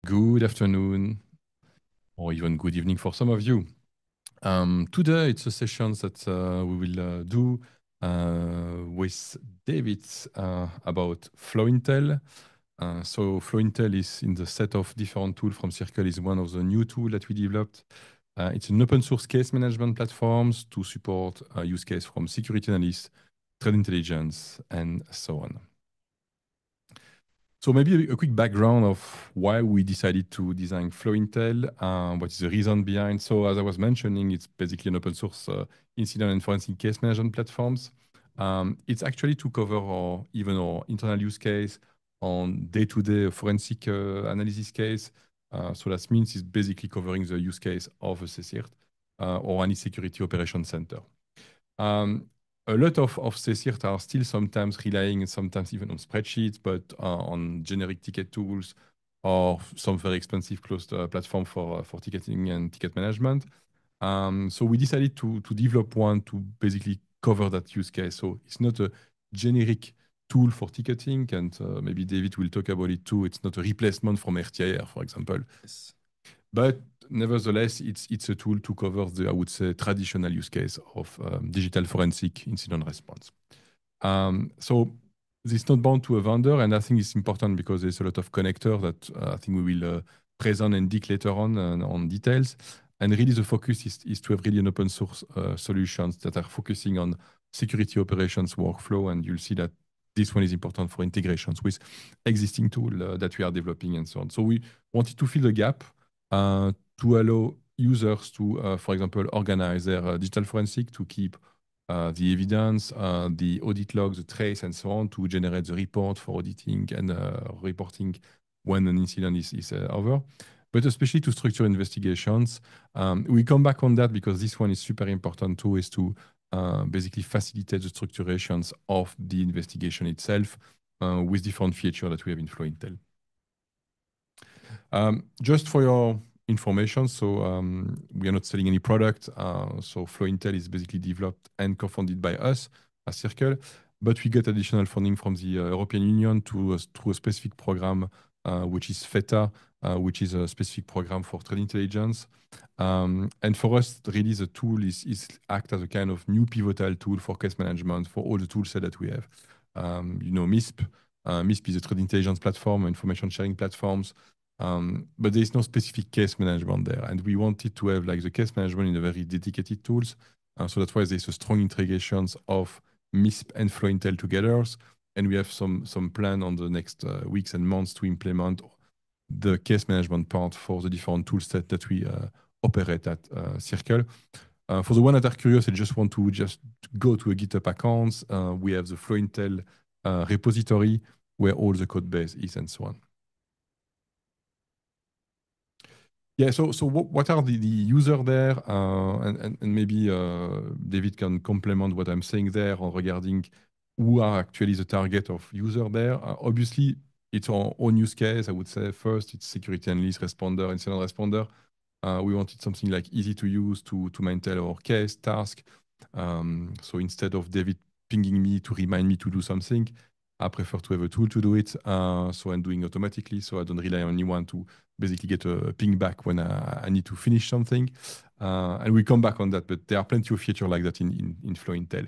Good afternoon, or even good evening for some of you. Today, it's a session that we will do with David about FlowIntel. So FlowIntel is in the set of different tools from Circle is one of the new tools that we developed. It's an open source case management platforms to support use case from security analysts, threat intelligence, and so on. So maybe a quick background of why we decided to design FlowIntel, what is the reason behind. So as I was mentioning, it's basically an open source incident and forensic case management platforms. It's actually to cover even our internal use case on day-to-day forensic analysis case. So that means it's basically covering the use case of a CSIRT or any security operations center. Um, a lot of CSIRT are still sometimes relying, sometimes even on spreadsheets, but on generic ticket tools or some very expensive closed platform for ticketing and ticket management. So we decided to develop one to basically cover that use case. So it's not a generic tool for ticketing, and maybe David will talk about it too. It's not a replacement from RTIR, for example. Yes. But nevertheless, it's a tool to cover the, I would say, traditional use case of digital forensic incident response. So this is not bound to a vendor, and I think it's important because there's a lot of connector that I think we will present and dig later on details. And really, the focus is to have really an open source solutions that are focusing on security operations workflow, and you'll see that this one is important for integrations with existing tool that we are developing and so on. So we wanted to fill the gap to allow users to, for example, organize their digital forensic to keep the evidence, the audit logs, the trace, and so on to generate the report for auditing and reporting when an incident is over. But especially to structure investigations. We come back on that because this one is super important too, is to basically facilitate the structurations of the investigation itself with different features that we have in FlowIntel. Just for your information, so we are not selling any product. So FlowIntel is basically developed and co-funded by us as Circle, but we get additional funding from the European Union through a specific program, which is FETA, which is a specific program for threat intelligence. And for us, really, the tool is act as a kind of new pivotal tool for case management for all the tool set that we have. MISP. MISP is a threat intelligence platform, information sharing platforms. But there is no specific case management there. And we wanted to have like the case management in a very dedicated tools. So that's why there's a strong integrations of MISP and FlowIntel together. And we have some plan on the next weeks and months to implement the case management part for the different tools that we operate at Circle. For the one that are curious and just want to just go to a GitHub account, we have the FlowIntel repository where all the code base is and so on. Yeah, so what are the user there? And maybe David can complement what I'm saying there regarding who are actually the target of user there. Obviously, it's our own use case. I would say first, it's security analyst, responder, incident responder. We wanted something like easy to use to maintain our case task. So instead of David pinging me to remind me to do something, I prefer to have a tool to do it. So I'm doing automatically, so I don't rely on anyone to basically get a ping back when I need to finish something. And we come back on that, but there are plenty of features like that in FlowIntel.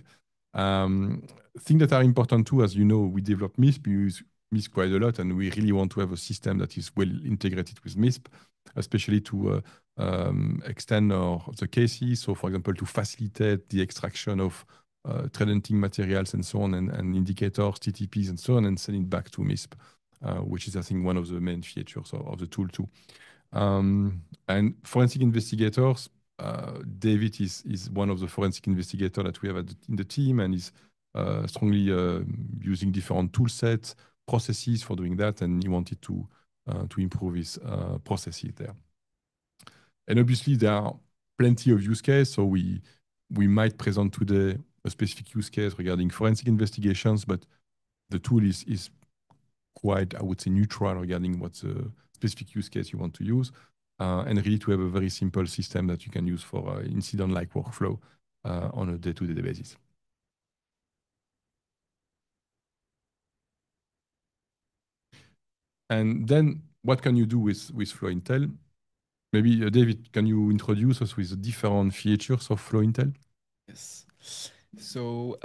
Things that are important too, as you know, we develop MISP, we use MISP quite a lot, and we really want to have a system that is well integrated with MISP, especially to extend the cases. So, for example, to facilitate the extraction of threat hunting materials and so on, and indicators, TTPs, and so on, and send it back to MISP, which is, I think, one of the main features of the tool too. And forensic investigators, David is one of the forensic investigators that we have in the team and is strongly using different tool sets, processes for doing that, and he wanted to improve his processes there. And obviously, there are plenty of use cases, so we might present today a specific use case regarding forensic investigations, but the tool is quite, I would say, neutral regarding what's the specific use case you want to use, and really to have a very simple system that you can use for incident-like workflow on a day-to-day basis. And then what can you do with Flow Intel? Maybe David, can you introduce us with the different features of Flow Intel? Yes. So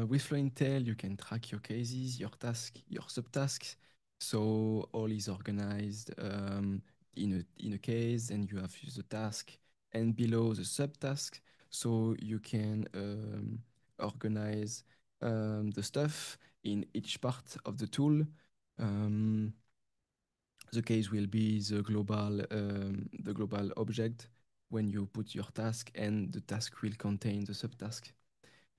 with Flow Intel, you can track your cases, your task, your subtasks. So all is organized in a case, and you have the task and below the subtask. So you can organize the stuff in each part of the tool. Um, the case will be the global object when you put your task, and the task will contain the subtask.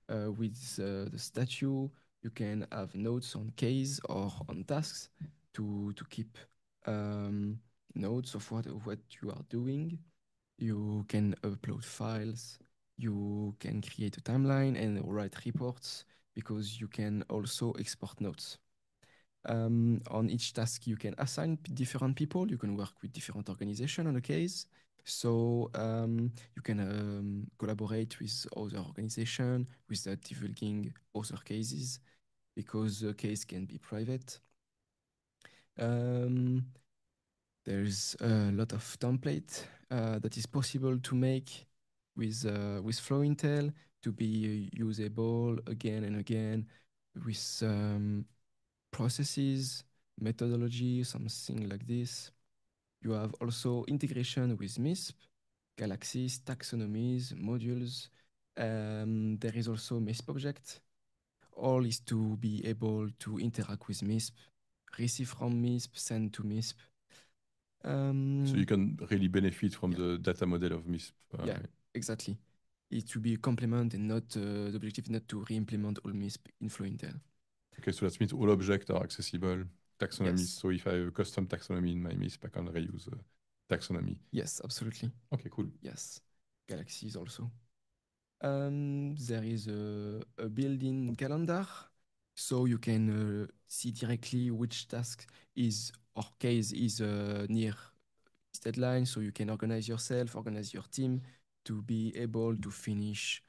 With the statue, you can have notes on case or on tasks to keep um, notes of what you are doing. You can upload files. You can create a timeline and write reports because you can also export notes. On each task, you can assign different people. You can work with different organizations on a case. So you can collaborate with other organizations without divulging other cases because the case can be private. Um, there's a lot of template that is possible to make with FlowIntel to be usable again and again with processes, methodology, something like this. You have also integration with MISP, galaxies, taxonomies, modules. There is also MISP object. All is to be able to interact with MISP, receive from MISP, send to MISP. So you Um, can really benefit from yeah, the data model of MISP. yeah, exactly. It to be a complement and not the objective not to re-implement all MISP in FlowIntel. Okay, so that means all objects are accessible taxonomies. Yes, So if I have a custom taxonomy in my MISP, I can reuse taxonomy. yes, absolutely. Okay, cool. Yes, galaxies also. There is a built-in calendar, so you can see directly which task is or case is near this deadline, so you can organize yourself, organize your team to be able to finish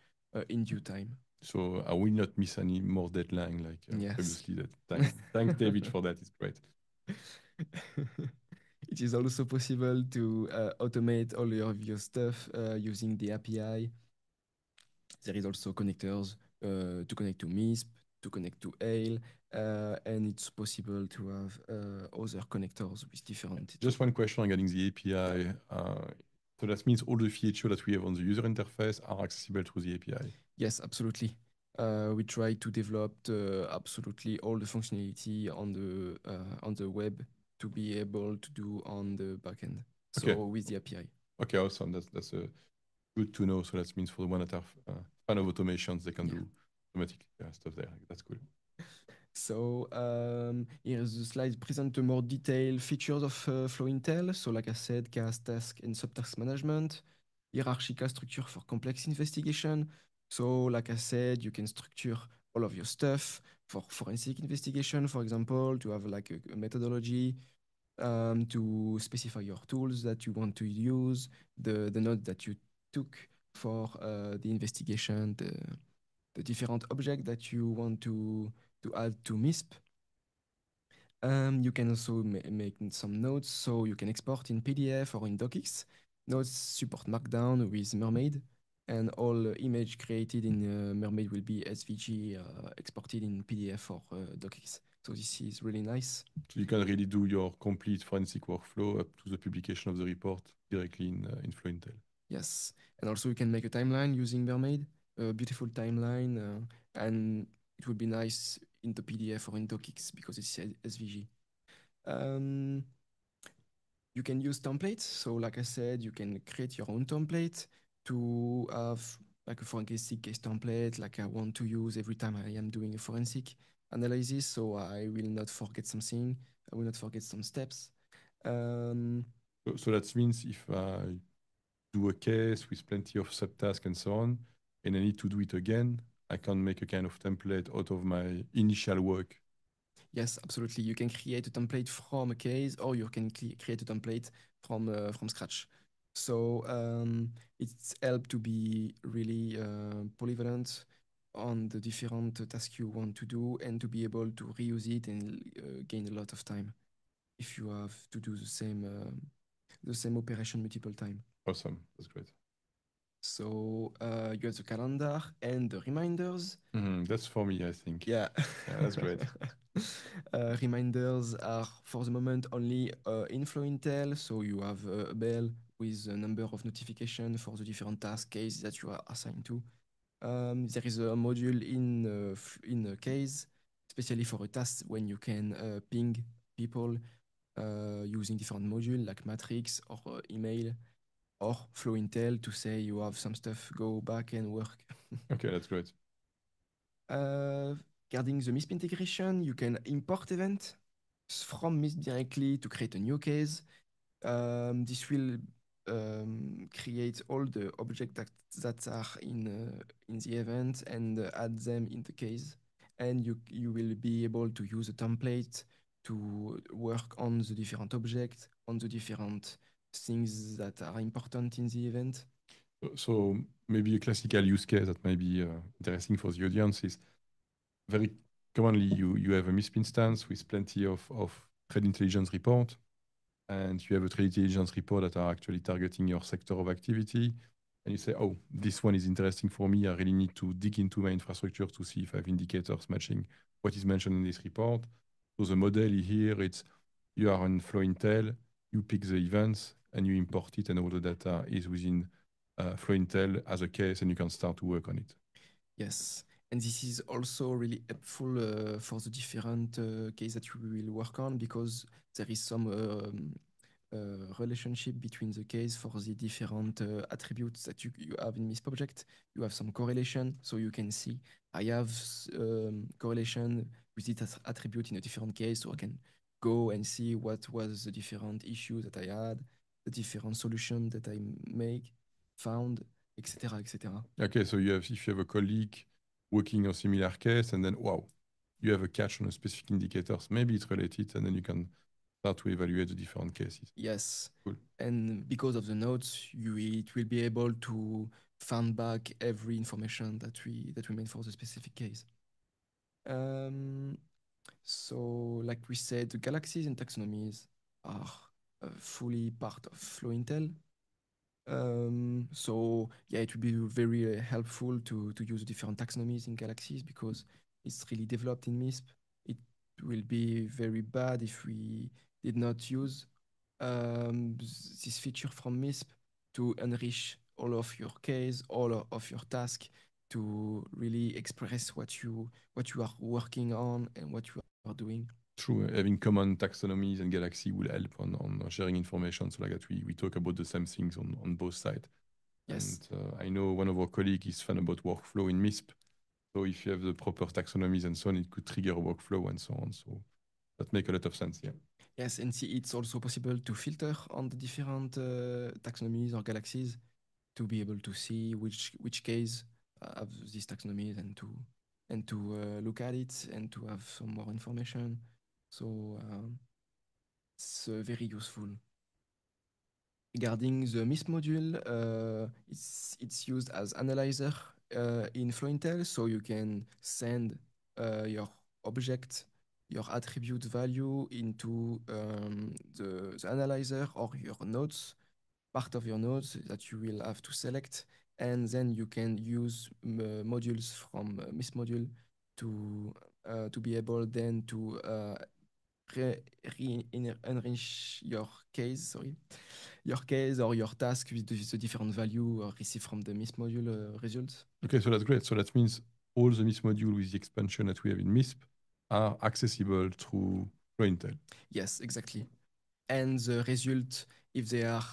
in due time. So I will not miss any more deadline like Yes. previously. Thanks, David, for that. It's great. It is also possible to automate all of your stuff using the API. There is also connectors to connect to MISP, to connect to Ale, and it's possible to have other connectors with different Just tool. one question regarding the Yeah. API. So that means all the features that we have on the user interface are accessible through the API. Yes, absolutely. We try to develop absolutely all the functionality on the web to be able to do on the backend. Okay. So with the API. Okay, awesome. That's good to know. So that means for the one that are fan of automations, they can Yeah. do automatic stuff there. That's cool. So here's the slide present the more detailed features of FlowIntel. So like I said, CAS, task, and subtask management, hierarchical structure for complex investigation. So like I said, you can structure all of your stuff for forensic investigation, for example, to have like a methodology, to specify your tools that you want to use, the note that you took for the investigation, the different objects that you want to add to MISP. You can also make some notes, so you can export in PDF or in DocX. Notes support Markdown with Mermaid, and all image created in Mermaid will be SVG exported in PDF or DocX. So this is really nice. So you can really do your complete forensic workflow up to the publication of the report directly in FlowIntel. Yes, and also you can make a timeline using Mermaid, a beautiful timeline, and it would be nice in the PDF or in DocX because it's SVG. Um, you can use templates. So like I said, you can create your own template to have like a forensic case template, like I want to use every time I am doing a forensic analysis. So I will not forget something. I will not forget some steps. Um, So that means if I do a case with plenty of subtasks and so on, and I need to do it again, I can make a kind of template out of my initial work. yes, absolutely. You can create a template from a case, or you can create a template from scratch. So it's helped to be really polyvalent on the different tasks you want to do and to be able to reuse it and gain a lot of time. if you have to do the same operation multiple time. Awesome. That's great. So you have the calendar and the reminders. That's for me, I think. Yeah. Yeah, that's great. Reminders are for the moment only in Flow Intel, so you have a bell with a number of notifications for the different task cases that you are assigned to. There is a module in a case, especially for a task when you can ping people using different modules like Matrix or email or Flow Intel to say you have some stuff, go back and work. Okay, that's great. Regarding the MISP integration, you can import event from MISP directly to create a new case. This will create all the objects that are in the event and add them in the case. And you will be able to use a template to work on the different objects, on the different things that are important in the event. So maybe a classical use case that might be interesting for the audience is very commonly you have a MISP instance with plenty of threat intelligence report, and you have a trade intelligence report that are actually targeting your sector of activity. And you say, oh, this one is interesting for me. I really need to dig into my infrastructure to see if I have indicators matching what is mentioned in this report. So the model here, it's you are on Flow Intel, you pick the events and you import it, and all the data is within Flow Intel as a case, and you can start to work on it. Yes, and this is also really helpful for the different cases that we will work on because there is some relationship between the case for the different attributes that you have in MISP object. You have some correlation, so you can see I have correlation with this attribute in a different case, so I can go and see what was the different issues that I had, the different solution that I make, found, etc., etc. Okay, so you have if you have a colleague working on a similar case, and then wow, you have a catch on a specific indicators, maybe it's related, and then you can start to evaluate the different cases. Yes, Cool. and because of the notes, it will be able to find back every information that we made for the specific case. Um, so, like we said, the galaxies and taxonomies are fully part of Flow Intel. So yeah, it will be very helpful to use different taxonomies in galaxies because it's really developed in MISP. It will be very bad if we did not use this feature from MISP to enrich all of your case, of your task, to really express what you are working on and what you are doing. True, having common taxonomies and Galaxy will help on sharing information so like that we talk about the same things on both sides. And Yes. I know one of our colleagues is fan about workflow in MISP. So if you have the proper taxonomies and so on, it could trigger a workflow and so on. So that makes a lot of sense. Yeah. Yes, and see, it's also possible to filter on the different taxonomies or galaxies to be able to see which case have these taxonomies and to look at it and to have some more information. So it's very useful. Regarding the MISP module, it's used as analyzer in FlowIntel, so you can send your object, your attribute value into the analyzer or your nodes, part of your nodes that you will have to select, and then you can use modules from MISP module to be able then to enrich your case, your case or your task with the different value received from the MISP module results. Okay, so that's great. So that means all the MISP module with the expansion that we have in MISP are accessible through Intel. Yes, exactly. And the result, if they are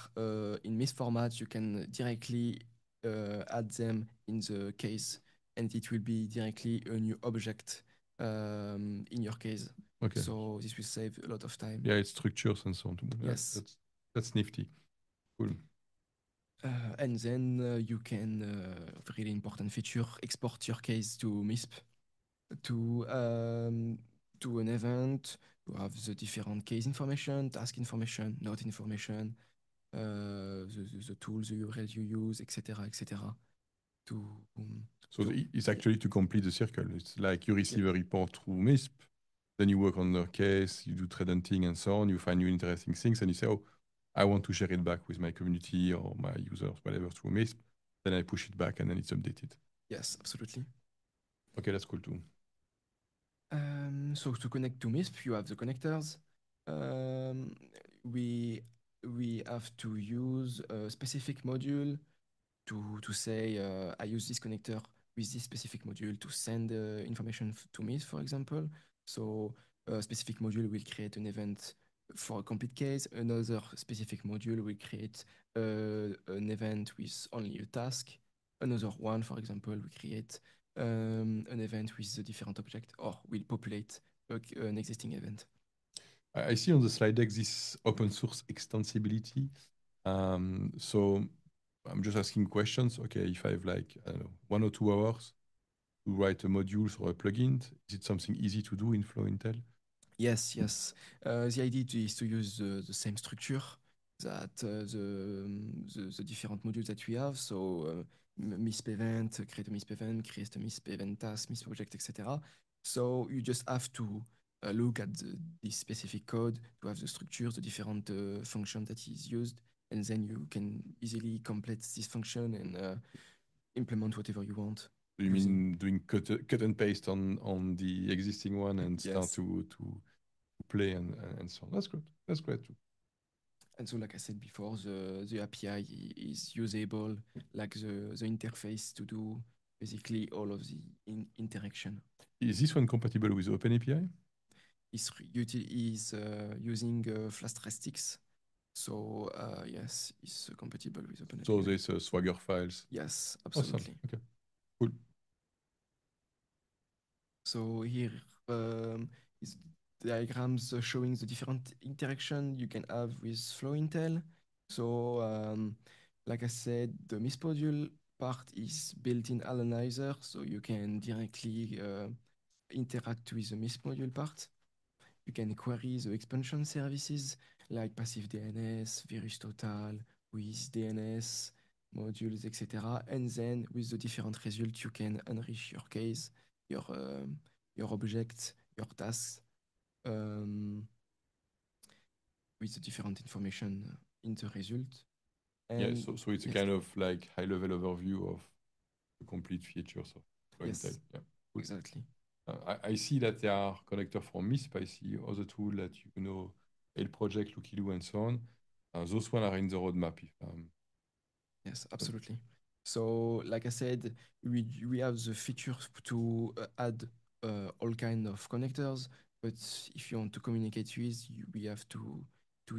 in MISP format, you can directly add them in the case, and it will be directly a new object in your case. Okay. So this will save a lot of time. Yeah, it's structures and so on. Yes. That's nifty. Cool. And then you can, really important feature, export your case to MISP to an event, to have the different case information, task information, note information, the tools, the URLs you use, etc., etc. To So it's actually to complete the circle. It's like you receive yeah. a report through MISP, Then you work on their case, you do thread hunting and so on. You find new interesting things, and you say, "Oh, I want to share it back with my community or my users, whatever, through MISP." Then I push it back, and then it's updated. Yes, absolutely. Okay, that's cool too. So to connect to MISP, you have the connectors. Um, we we have to use a specific module to say I use this connector with this specific module to send information to me, for example. So a specific module will create an event for a complete case. Another specific module will create an event with only a task. Another one, for example, will create an event with a different object or will populate an existing event. I see on the slide deck this open source extensibility. So I'm just asking questions. Okay, if I have like, I don't know, 1 or 2 hours to write a module or a plugin, is it something easy to do in Flow Intel? Yes, yes. The idea is to use the same structure that the different modules that we have. So MISP event, create a MISP event, create a MISP event task, MISP project, etc. So you just have to look at this specific code to have the structure, the different function that is used, and then you can easily complete this function and implement whatever you want Do you using. mean doing cut and paste on the existing one and start Yes. to play and so on? That's great. That's great too. And so, like I said before, the API is usable, like the interface to do basically all of the interaction. Is this one compatible with OpenAPI? Is using Flask REST. So yes, it's compatible with So OpenAPI. there's Swagger files. Yes, Awesome. absolutely. Okay, cool. So here is diagrams showing the different interaction you can have with FlowIntel. So like I said, the MISP module part is built-in analyzer, so you can directly interact with the MISP module part. You can query the expansion services like passive DNS, VirusTotal, with DNS modules, etc. And then with the different results, you can enrich your case, your um, your objects, your tasks um, with the different information in the result. Yeah, And so it's a yes, kind of like high-level overview of the complete features of Flow Intel. yes, Yeah, cool. exactly. I see that there are connectors for MISP. I see other tools that L Project, Lookiloo, and so on. Those one are in the roadmap. If Yes, absolutely. So, like I said, we have the feature to add all kind of connectors, but if you want to communicate with, we have to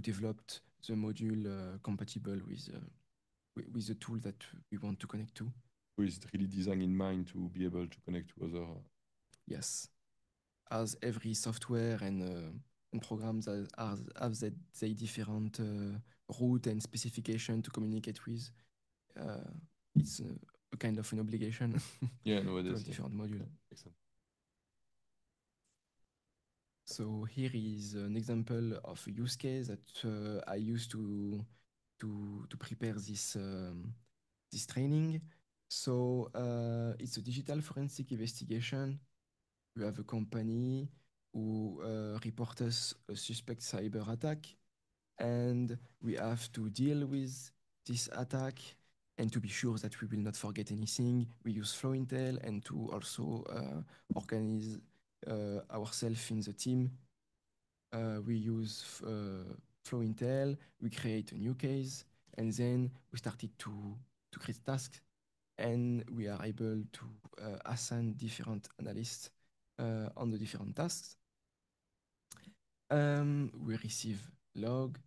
develop the module compatible with the tool that we want to connect to. so is it really designed in mind to be able to connect to other? Yes, as every software and programs have their different route and specification to communicate with. Uh, it's a kind of an obligation Yeah, to have nowadays, yeah. different modules. Yeah, excellent. So here is an example of a use case that I used to prepare this training. So it's a digital forensic investigation. We have a company who report us a suspect cyber attack, and we have to deal with this attack. And to be sure that we will not forget anything, we use FlowIntel and to also organize ourselves in the team. We use FlowIntel, we create a new case, and then we started to create tasks, and we are able to assign different analysts on the different tasks. We receive log.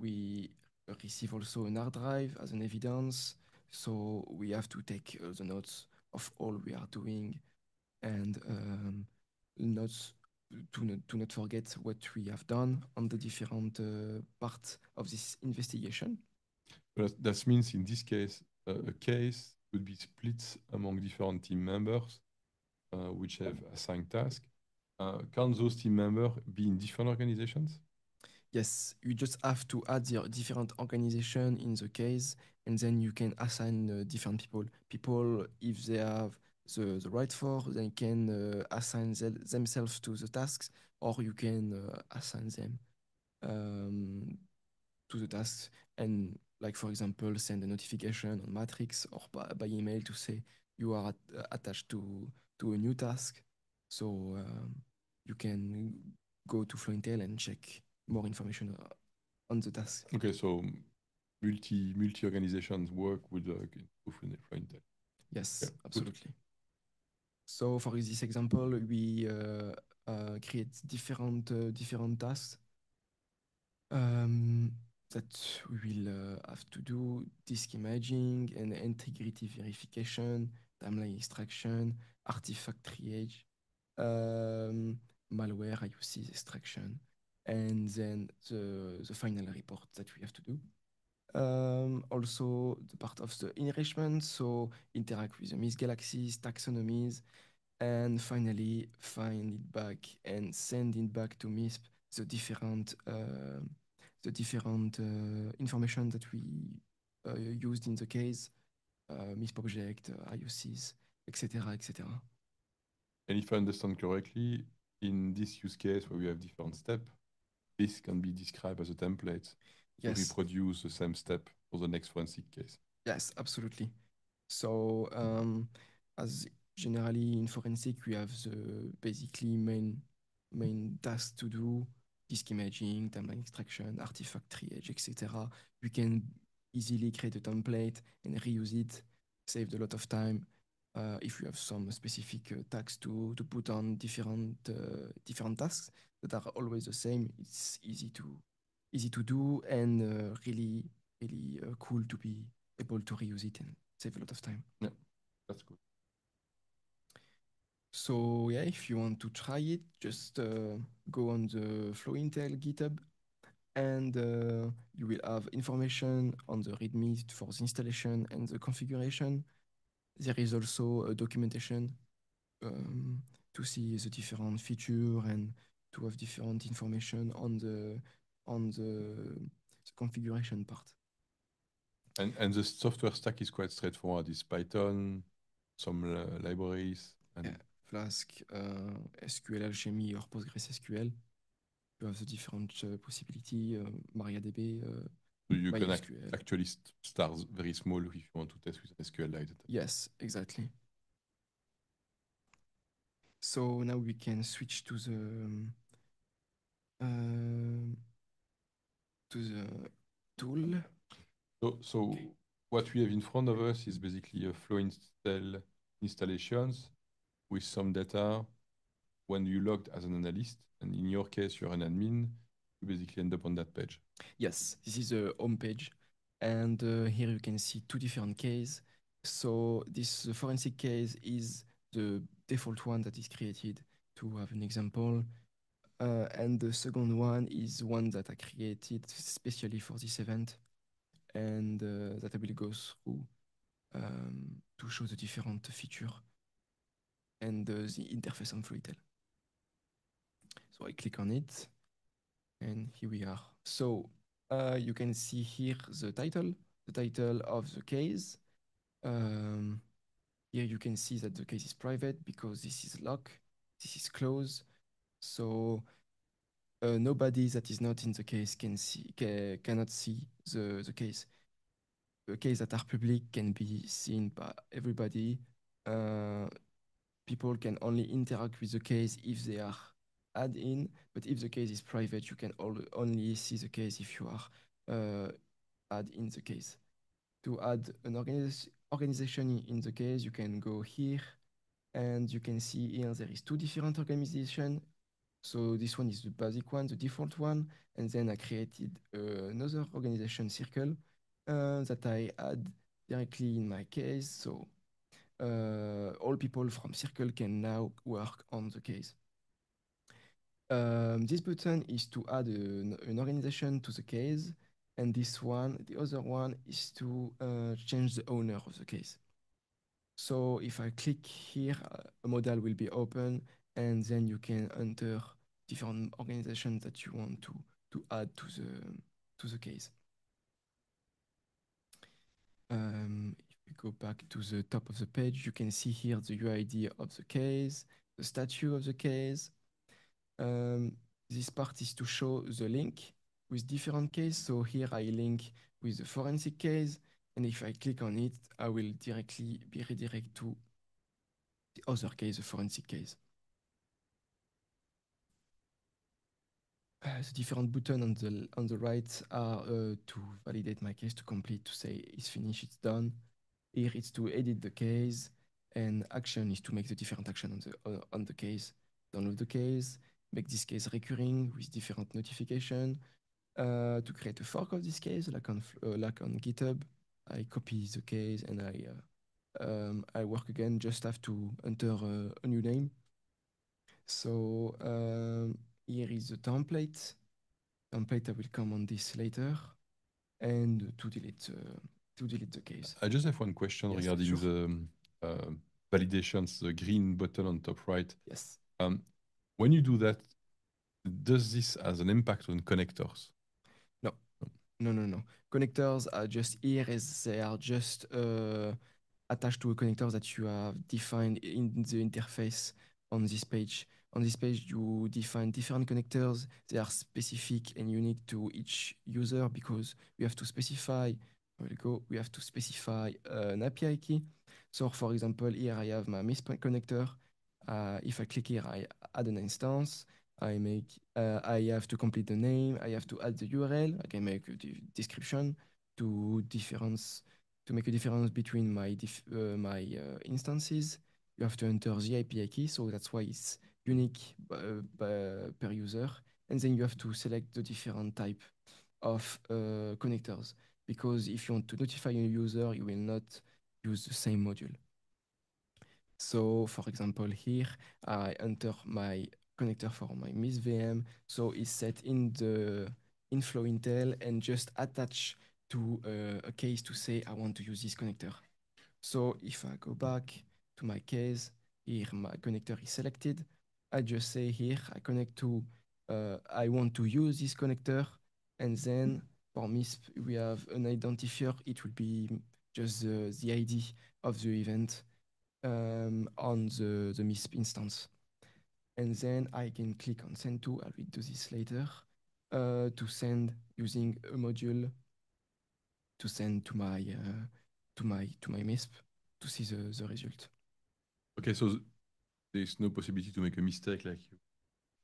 We receive also an hard drive as an evidence. So we have to take the notes of all we are doing and notes to not forget what we have done on the different parts of this investigation. But that means in this case, a case would be split among different team members, which have assigned tasks. Can those team members be in different organizations? Yes, you just have to add the different organization in the case, and then you can assign different people. People, if they have the right for, they can assign themselves to the tasks, or you can assign them um, to the tasks and, like, for example, send a notification on Matrix or by email to say you are attached to a new task. So you can go to Flointel and check more information on the task. Okay, so multi organizations work with Intel. Yeah, Yes, good. absolutely. So for this example, we create different tasks um, that we will have to do: disk imaging and integrity verification, timeline extraction, artifact triage, um, malware IOC extraction, and then the final report that we have to do. Also, the part of the enrichment, so interact with the Miss Galaxies, taxonomies, and finally find it back and send it back to MISP the different information that we used in the case, MISP object, IOCs, etc., etc. And if I understand correctly, in this use case where we have different steps, this can be described as a template to Yes, reproduce the same step for the next forensic case. yes, absolutely. So, as generally in forensic, we have the basically main tasks to do: disk imaging, timeline extraction, artifact triage, etc. We can easily create a template and reuse it, save a lot of time. If you have some specific tasks to put on different tasks that are always the same, it's easy to do and really cool to be able to reuse it and save a lot of time. Yeah, that's good. So yeah, if you want to try it, just go on the Flow-Intel GitHub, and you will have information on the README for the installation and the configuration. There is also a documentation um, to see the different feature and to have different information on the configuration part. And the software stack is quite straightforward. It's Python, some libraries, Yeah, and Flask, SQL Alchemy or PostgreSQL. You have the different possibility, MariaDB, so you can MySQL. actually start very small if you want to test with SQLite. Yes, exactly. So now we can switch um, to the tool. So Okay. what we have in front of us is basically a flow installations with some data when you logged as an analyst, and in your case, you're an admin, you basically end up on that page. Yes, this is a home page, and here you can see two different cases. So this forensic case is the default one that is created to have an example. And the second one is one that I created specially for this event and that I will go through to show the different feature and the interface on Floitel. So I click on it and here we are. So you can see here the title of the case. Um, Here you can see that the case is private because this is lock, this is closed. So nobody that is not in the case cannot see the case. The case that are public can be seen by everybody. Uh, People can only interact with the case if they are add in, but if the case is private, you can only see the case if you are add in the case. To add an organization in the case, you can go here and you can see here there is two different organizations. So this one is the basic one, the default one, and then I created another organization circle that I add directly in my case. So all people from circle can now work on the case. This button is to add an organization to the case, and the other one, is to change the owner of the case. So if I click here, a modal will be open, and then you can enter different organizations that you want to add to the case. If we go back to the top of the page, you can see here the UID of the case, the statue of the case. Um, this part is to show the link with different case. So here I link with the forensic case, and if I click on it, I will directly be redirected to the other case, the forensic case. The different buttons on the right are to validate my case, to complete, to say it's finished, it's done. Here it's to edit the case, and action is to make the different action on the case. Download the case, make this case recurring with different notification. To create a fork of this case, like on GitHub, I copy the case and I work again. Just have to enter a new name. So here is the template. Template, I will come on this later, and to delete the case. I just have one question Yes, regarding sure. the uh, validations, the green button on top right. Yes. When you do that, does this has an impact on connectors? No, no. Connectors are just here as they are just attached to a connector that you have defined in the interface on this page. On this page, you define different connectors. They are specific and unique to each user because we have to specify. We have to specify an API key. So, for example, here I have my MISP connector. If I click here, I add an instance. I have to complete the name. I have to add the URL. I can make a description to difference to make a difference between my instances. You have to enter the API key, so that's why it's unique per user. And then you have to select the different type of connectors because if you want to notify a user, you will not use the same module. So for example, here I enter my connector for my Miss VM. So it's set in the inflow Intel and just attach to a case to say I want to use this connector. So if I go back to my case, here my connector is selected. I just say here I connect to, I want to use this connector. And then for MISP, we have an identifier. It will be just the ID of the event on the MISP instance. And then I can click on send to, I will do this later, to send using a module to send to my MISP to see the result. Okay, so there's no possibility to make a mistake, like you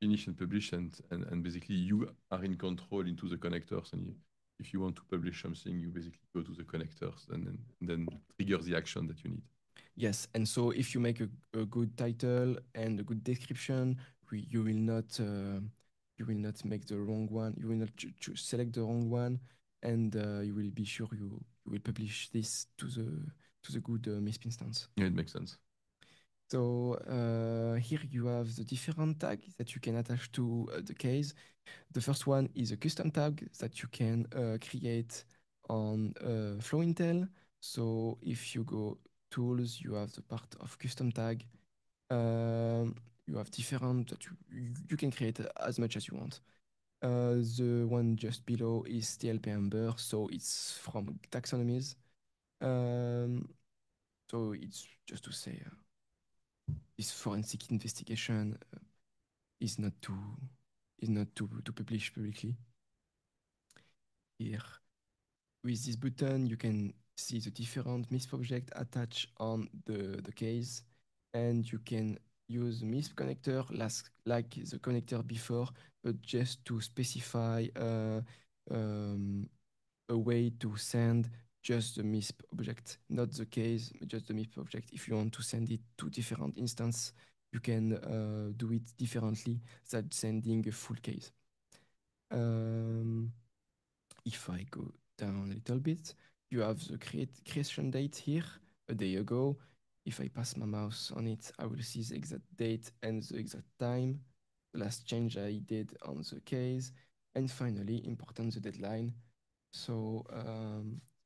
finish and publish, and basically you are in control into the connectors, and if you want to publish something, you basically go to the connectors and then trigger the action that you need. Yes, and so if you make a good title and a good description, you will not make the wrong one. You will not select the wrong one, and you will be sure you will publish this to the good MISP instance. Yeah, it makes sense. So here you have the different tags that you can attach to the case. The first one is a custom tag that you can create on FlowIntel. So if you go tools, you have the part of custom tag. You have different that you can create as much as you want. The one just below is TLP Amber, so it's from taxonomies. So it's just to say this forensic investigation is not to publish publicly. Here, with this button, you can see the different MISP object attached on the case, and you can use MISP connector like the connector before, but just to specify a way to send just the MISP object, not the case, just the MISP object. If you want to send it to different instance, you can do it differently than sending a full case. If I go down a little bit, you have the creation date here, a day ago. If I pass my mouse on it, I will see the exact date and the exact time, the last change I did on the case, and finally, important, the deadline. So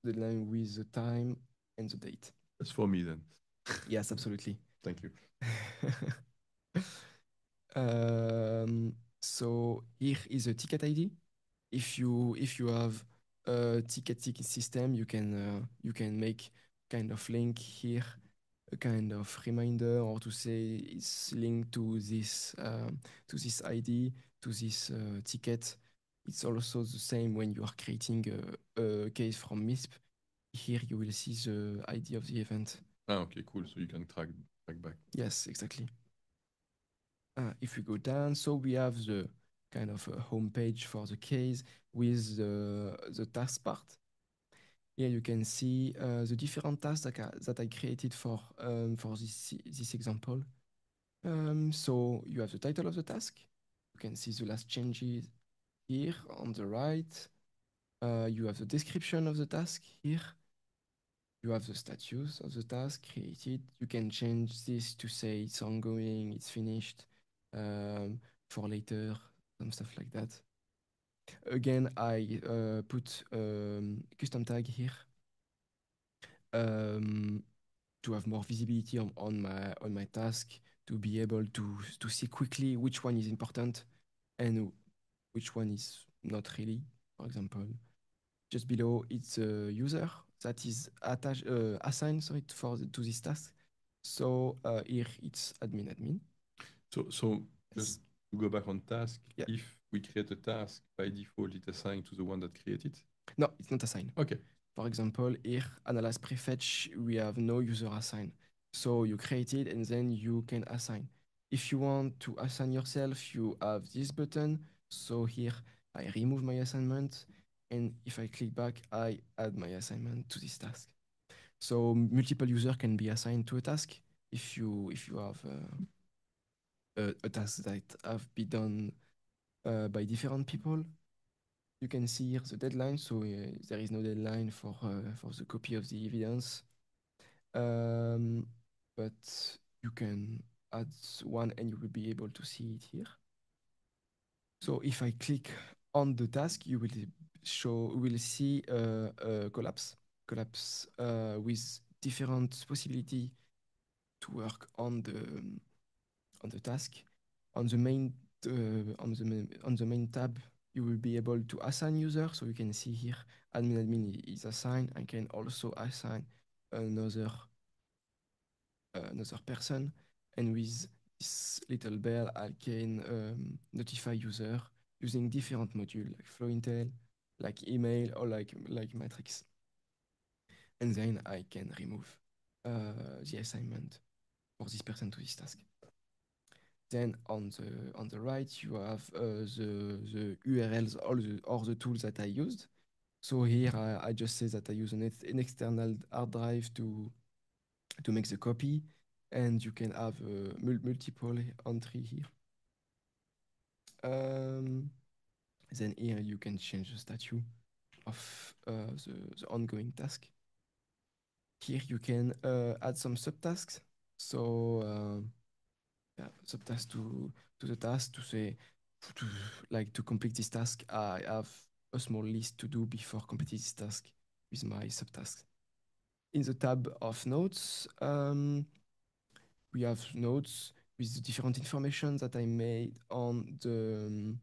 deadline with the time and the date. That's for me then. Yes, absolutely. Thank you. So here is a ticket ID. If you have a ticketing system, you can make kind of link here, a kind of reminder, or to say it's linked to this ID, to this ticket. It's also the same when you are creating a case from MISP. Here you will see the ID of the event. Ah, okay, cool. So you can track back. Yes, exactly. If we go down, so we have the kind of a home page for the case with the task part. Here you can see the different tasks that I created for this example. So you have the title of the task. You can see the last changes here on the right. You have the description of the task here. You have the status of the task created. You can change this to say it's ongoing, it's finished, for later, some stuff like that. Again, I put custom tag here um, to have more visibility on my task, to be able to see quickly which one is important and which one is not really. For example, just below it's a user that is assigned, sorry, to this task. So here it's admin. So Yes. just to go back on task, Yeah. if we create a task, by default, it assigns to the one that created it. No, it's not assigned. Okay. For example, here, analyze prefetch, we have no user assigned. So you create it and then you can assign. If you want to assign yourself, you have this button. So here, I remove my assignment. And if I click back, I add my assignment to this task. So multiple users can be assigned to a task if you have a task that have been done by different people. You can see here the deadline, so there is no deadline for the copy of the evidence. But you can add one and you will be able to see it here. So if I click on the task, you will see a collapse with different possibility to work on the task. On the main on the main tab, you will be able to assign user. So you can see here, admin is assigned. I can also assign another another person, and with this little bell, I can notify user using different modules like Flowintel, like email, or like Matrix, and then I can remove the assignment for this person to this task. Then on the right, you have the URLs or the tools that I used. So here I just say that I use an external hard drive to make the copy, and you can have multiple entry here. Then here you can change the status of the ongoing task. Here you can add some subtasks. So yeah, subtask to the task to say to, like to complete this task. I have a small list to do before completing this task with my subtasks. In the tab of notes, we have notes with the different information that I made on the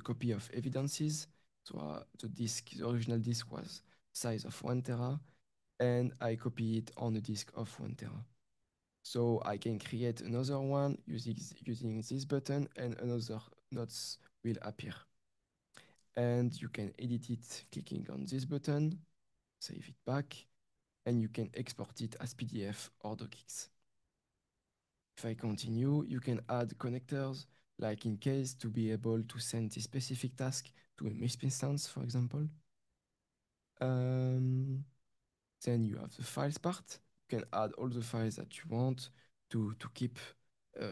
copy of evidences. So the original disk was size of 1 tera, and I copy it on a disk of 1 tera. So I can create another one using this button, and another notes will appear. And you can edit it clicking on this button, save it back, and you can export it as PDF or docx. If I continue, you can add connectors, like in case to be able to send this specific task to a MISP instance, for example. Then you have the files part. You can add all the files that you want to keep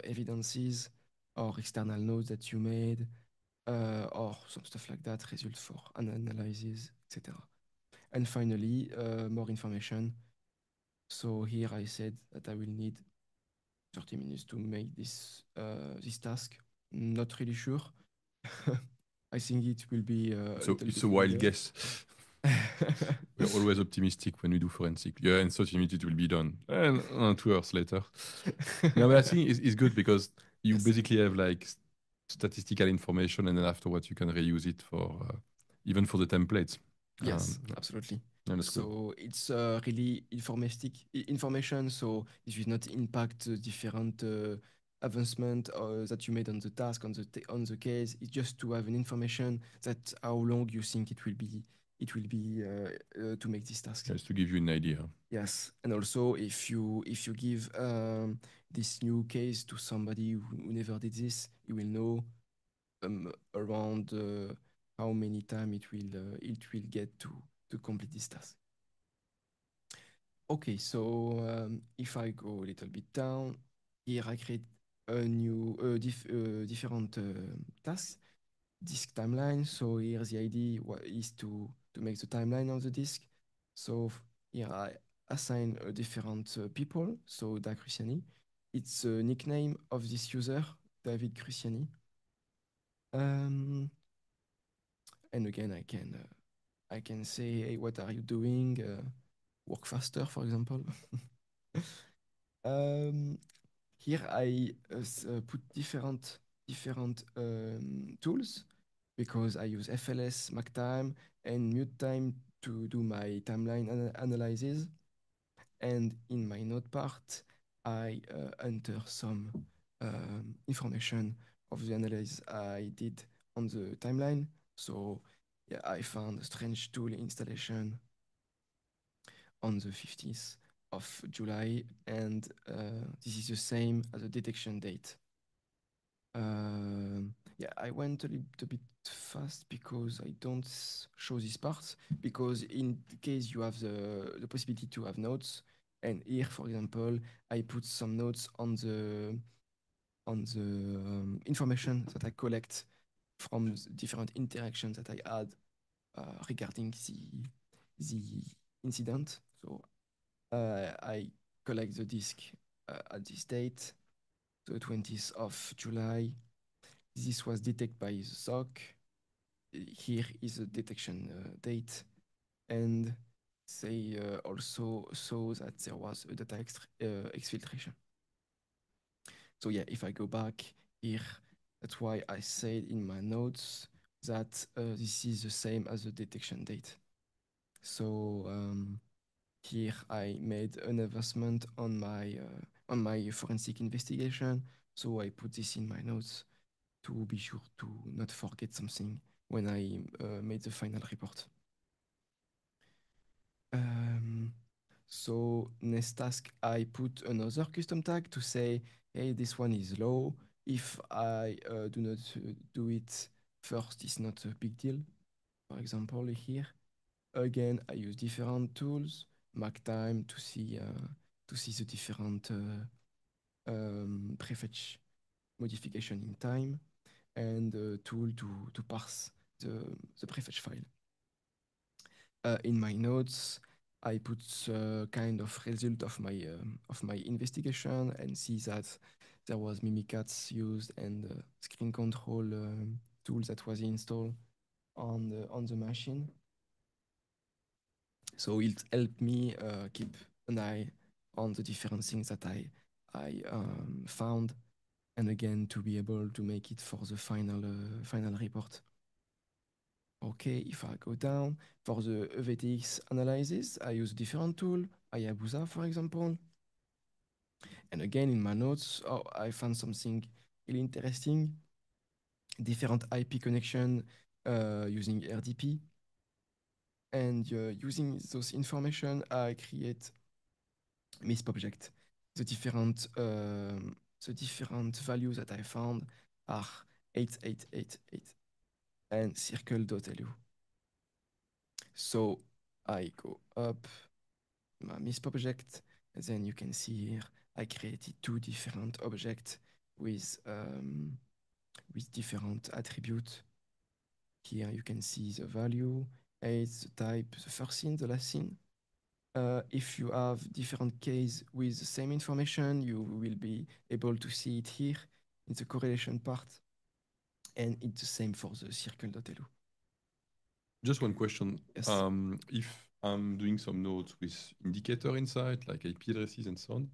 evidences or external nodes that you made, or some stuff like that, results for an analysis, etc. And finally, more information. So here I said that I will need 30 minutes to make this task. Not really sure. I think it will be a So little it's bit a wild longer. guess. We're always optimistic when we do forensic. Yeah, in 30 minutes it will be done. And 2 hours later. No, but I think it's good because you Yes. basically have like statistical information, and then afterwards you can reuse it for even for the templates. Yes, absolutely. Yeah, that's cool. So it's really information. So it will not impact the different advancement that you made on the task on the case. It's just to have an information that how long you think it will be to make this task. Just to give you an idea. Yes, and also if you give this new case to somebody who never did this, you will know around how many time it will get to complete this task. Okay, so if I go a little bit down, here I create a new different tasks, disk timeline. So here the idea is to make the timeline of the disk. So here I assign a different people. So Da Cruciani, it's a nickname of this user, David Cruciani. Um, and again, I can say, hey, what are you doing? Work faster, for example. um, Here I put different tools because I use FLS, MaxTime, and MuteTime to do my timeline analysis. And in my node part, I enter some information of the analysis I did on the timeline. So yeah, I found a strange tool installation on the 15th of July, and this is the same as the detection date. Yeah, I went a little bit fast because I don't show these parts, because in case you have the possibility to have notes, and here, for example, I put some notes on the information that I collect from the different interactions that I had regarding the incident. So I collect the disk at this date, the 20th of July. This was detected by the SOC. Here is the detection date, and they also saw that there was a data exfiltration. So yeah, if I go back here, that's why I said in my notes that this is the same as the detection date. So here I made an advancement on my forensic investigation. So I put this in my notes to be sure to not forget something when I made the final report. Um, so next task, I put another custom tag to say, hey, this one is low. If I do not do it first, it's not a big deal. For example, here, again, I use different tools, MaxTime to see the different prefetch modification in time, and a tool to parse the prefetch file. In my notes, I put kind of result of my investigation and see that there was Mimikatz used and screen control tool that was installed on the machine. So it helped me keep an eye on the different things that I found, and again to be able to make it for the final report. Okay, if I go down for the EVTX analysis, I use a different tool, Hayabusa, for example. And again, in my notes, oh, I found something really interesting. Different IP connection using RDP. And using those information, I create MISP object. The different values that I found are 8888 and circle.lu. So I go up my MISP object, and then you can see here I created two different objects with different attributes. Here you can see the value, age, the type, the first scene, the last scene. If you have different case with the same information, you will be able to see it here in the correlation part, and it's the same for the circle.lu. Just one question. Yes. If I'm doing some nodes with indicator inside, like IP addresses and so on,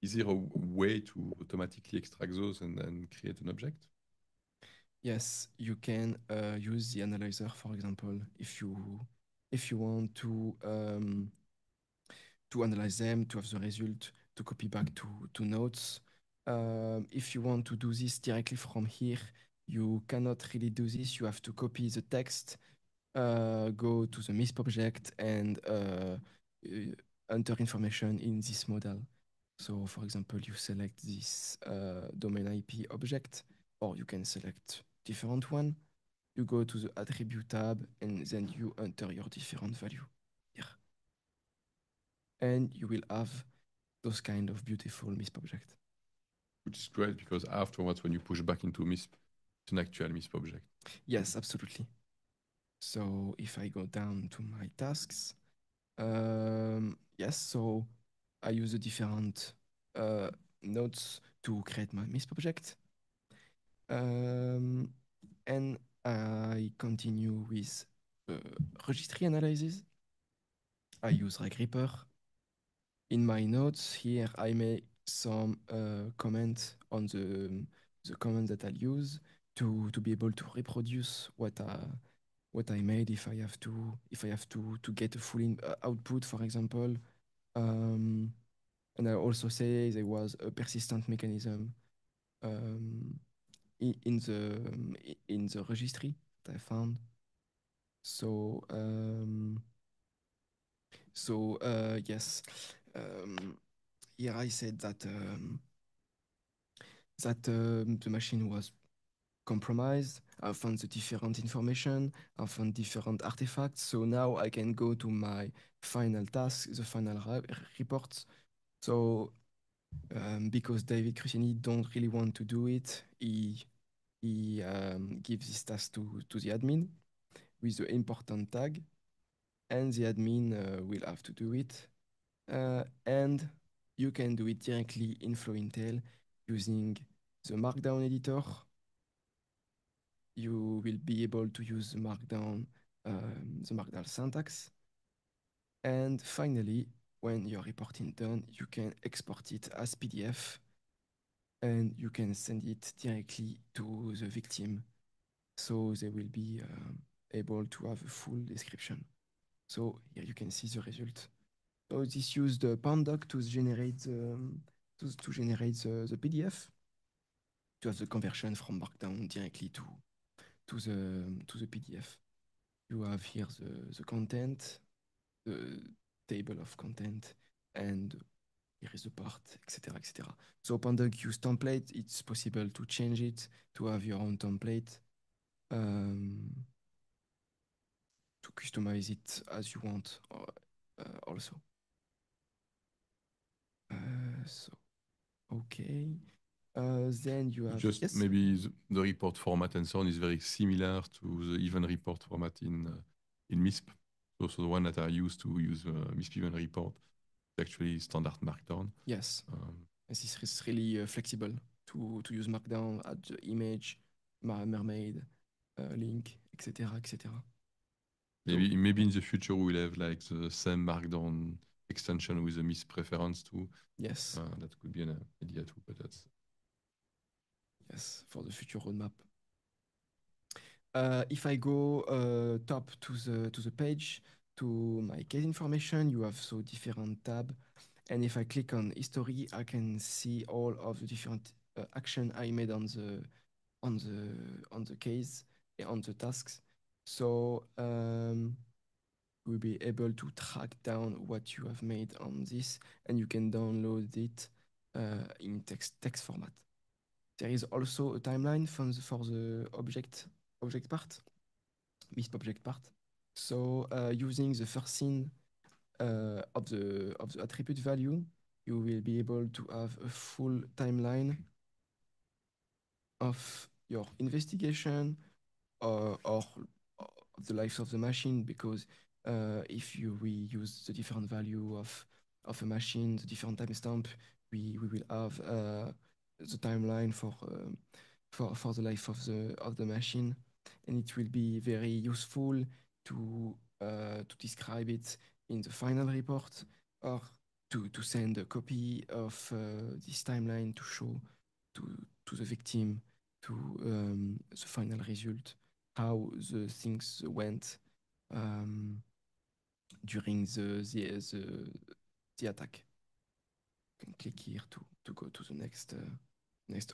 is there a way to automatically extract those and then create an object? Yes, you can use the analyzer, for example, if you if you want to analyze them, to have the result, to copy back to notes. If you want to do this directly from here, you cannot really do this. You have to copy the text, go to the MISP object, and enter information in this model. So, for example, you select this domain IP object, or you can select different one. You go to the attribute tab, and then you enter your different value here. And you will have those kind of beautiful MISP object. Which is great because afterwards, when you push back into MISP, it's an actual MISP object. Yes, absolutely. So if I go down to my tasks, yes, so I use the different nodes to create my MISP object. And I continue with registry analysis. I use RegReaper. In my notes here, I make some comment on the command that I'll use to be able to reproduce what I made if I have to get a full output, for example. Um, and I also say there was a persistent mechanism um, in the registry that I found. So yes, here I said that the machine was compromised. I found the different information. I found different artifacts. So now I can go to my final task, the final reports. So because David Crusini don't really want to do it, he gives this task to the admin with the important tag, and the admin will have to do it. And you can do it directly in FlowIntel using the Markdown editor. You will be able to use the Markdown syntax. And finally, when your reporting done, you can export it as PDF and you can send it directly to the victim. So they will be able to have a full description. So here you can see the result. So this used the Pandoc to generate the PDF to have the conversion from Markdown directly to the PDF. You have here the content, the table of content, and here is the part, etc., etc. So Pandoc use template. It's possible to change it to have your own template, to customize it as you want, also. So okay. Then you have Just yes, maybe the report format and so on is very similar to the event report format in MISP. So the one that I use to use MISP event report is actually standard Markdown. yes. This is really flexible to use Markdown, add the image, mermaid, link, etc., etc. So Maybe in the future we'll have like the same Markdown extension with a MISP preference too. yes, That could be an idea too, but that's yes, for the future roadmap. If I go top to the page to my case information, you have so different tab, and if I click on history, I can see all of the different action I made on the case, on the tasks. So we'll be able to track down what you have made on this, and you can download it in text format. There is also a timeline for the object part, MISP object part. So using the first scene of the attribute value, you will be able to have a full timeline of your investigation, or of the life of the machine, because if we use the different value of a machine, the different timestamp, we will have the timeline for the life of the machine, and it will be very useful to describe it in the final report, or to send a copy of this timeline to show to to the victim, to the final result, how the things went. Um, during the attack. You can click here to go to the next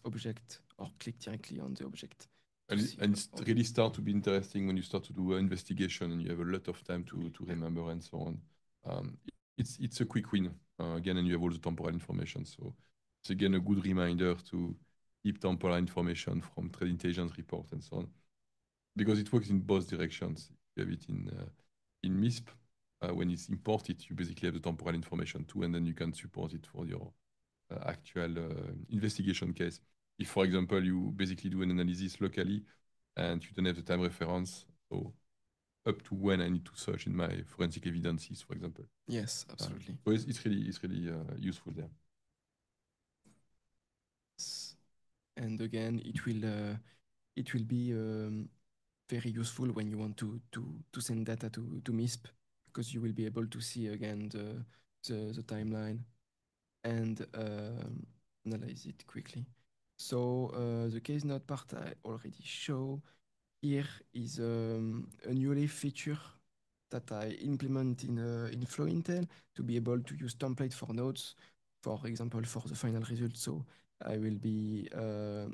object or click directly on the object to see And it's all the really start to be interesting when you start to do an investigation and you have a lot of time to yeah. remember and so on. It's a quick win again, and you have all the temporal information. So it's again a good reminder to keep temporal information from trade intelligence report and so on, because it works in both directions. You have it in MISP. When it's imported, you basically have the temporal information too, and then you can support it for your actual investigation case. If, for example, you basically do an analysis locally and you don't have the time reference, so up to when I need to search in my forensic evidences, for example. Yes, absolutely. So it's really useful there. And again, it will be very useful when you want to send data to MISP because you will be able to see again the timeline and analyze it quickly. So the case note part I already show. Here is a newly feature that I implement in FlowIntel to be able to use template for nodes, for example, for the final result. So I will be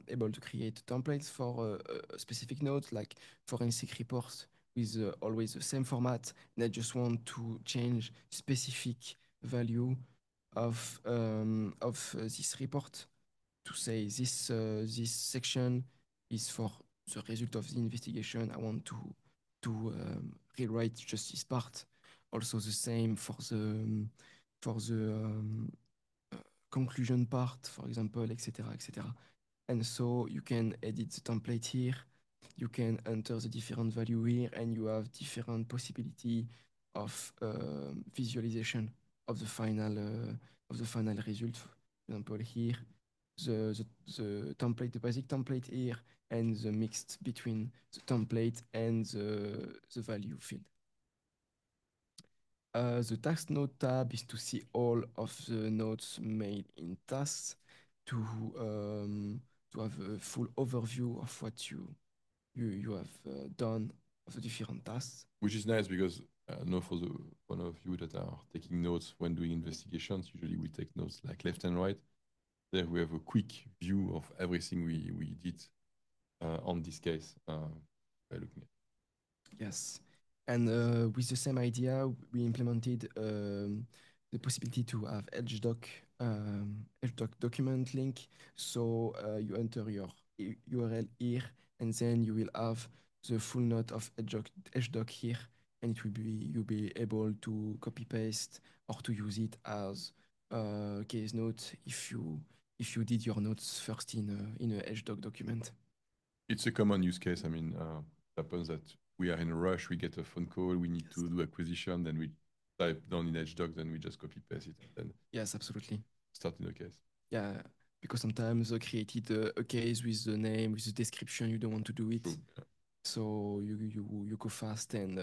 able to create templates for specific nodes like forensic reports with always the same format. And I just want to change specific value of this report to say this section is for the result of the investigation. I want rewrite just this part. Also the same for the conclusion part, for example, etc., etc. And so you can edit the template here. You can enter the different value here, and you have different possibility of visualization of the final result. For example, here the template, the basic template here, and the mixed between the template and the value field. The task node tab is to see all of the nodes made in tasks to have a full overview of what you have done of the different tasks. Which is nice because I know for the one of you that are taking notes when doing investigations, usually we take notes like left and right. There we have a quick view of everything we did on this case by looking at. Yes. And with the same idea, we implemented the possibility to have EdgeDoc document link. So you enter your URL here, and then you will have the full note of EdgeDoc here, and it will be you'll be able to copy paste or to use it as case note if you did your notes first in a EdgeDoc document. It's a common use case. I mean, it happens that we are in a rush, we get a phone call, we need Yes. to do acquisition, then we type down in HDoc, then we just copy paste it and then Yes, absolutely. start in the case. Yeah, because sometimes I created a case with the name, with the description, you don't want to do it. True. Yeah. So you go fast and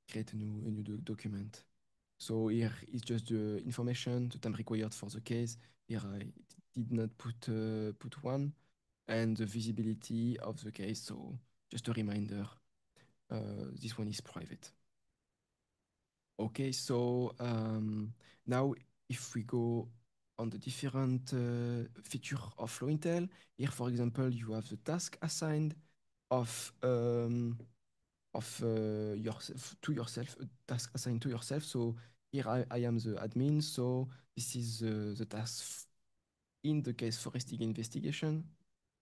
create a new document. So here is just the information, the time required for the case. Here I did not put one, and the visibility of the case. So just a reminder, this one is private. Okay, so now if we go on the different feature of FlowIntel, here for example you have the task assigned of yourself to yourself, a task assigned to yourself. So here I am the admin, so this is the task in the case forensic investigation.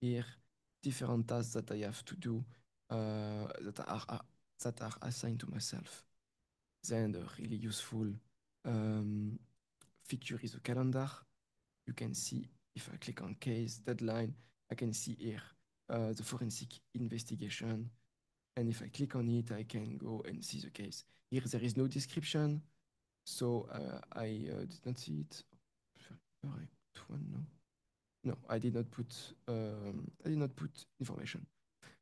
Here different tasks that I have to do that are assigned to myself. Then a really useful um, feature is a calendar. You can see if I click on case deadline, I can see here the forensic investigation. And if I click on it, I can go and see the case. Here there is no description, so I did not see it. I put one, no. No, I did not put information.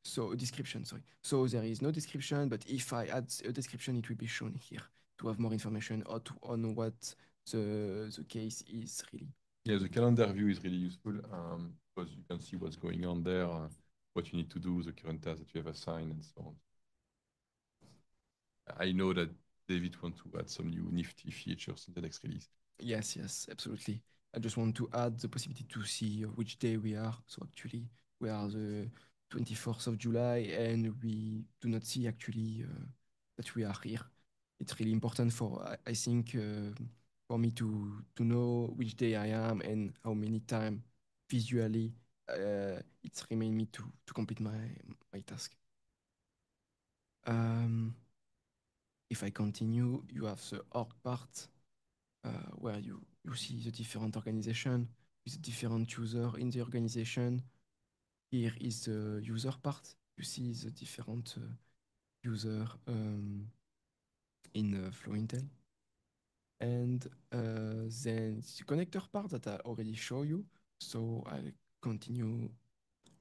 So a description, sorry. So there is no description, but if I add a description, it will be shown here to have more information on what the case is really. Yeah, the calendar view is really useful because you can see what's going on there, what you need to do, the current task that you have assigned, and so on. I know that David want to add some new nifty features in the next release. Yes, yes, absolutely. I just want to add the possibility to see which day we are. So actually, we are the 24th of July, and we do not see actually that we are here. It's really important for I think for me to know which day I am and how many time visually it's remain me to complete my task. Um, if I continue, you have the org part where you see the different organization with different user in the organization. Here is the user part. You see the different user in FlowIntel. And then the connector part that I already show you. So I'll continue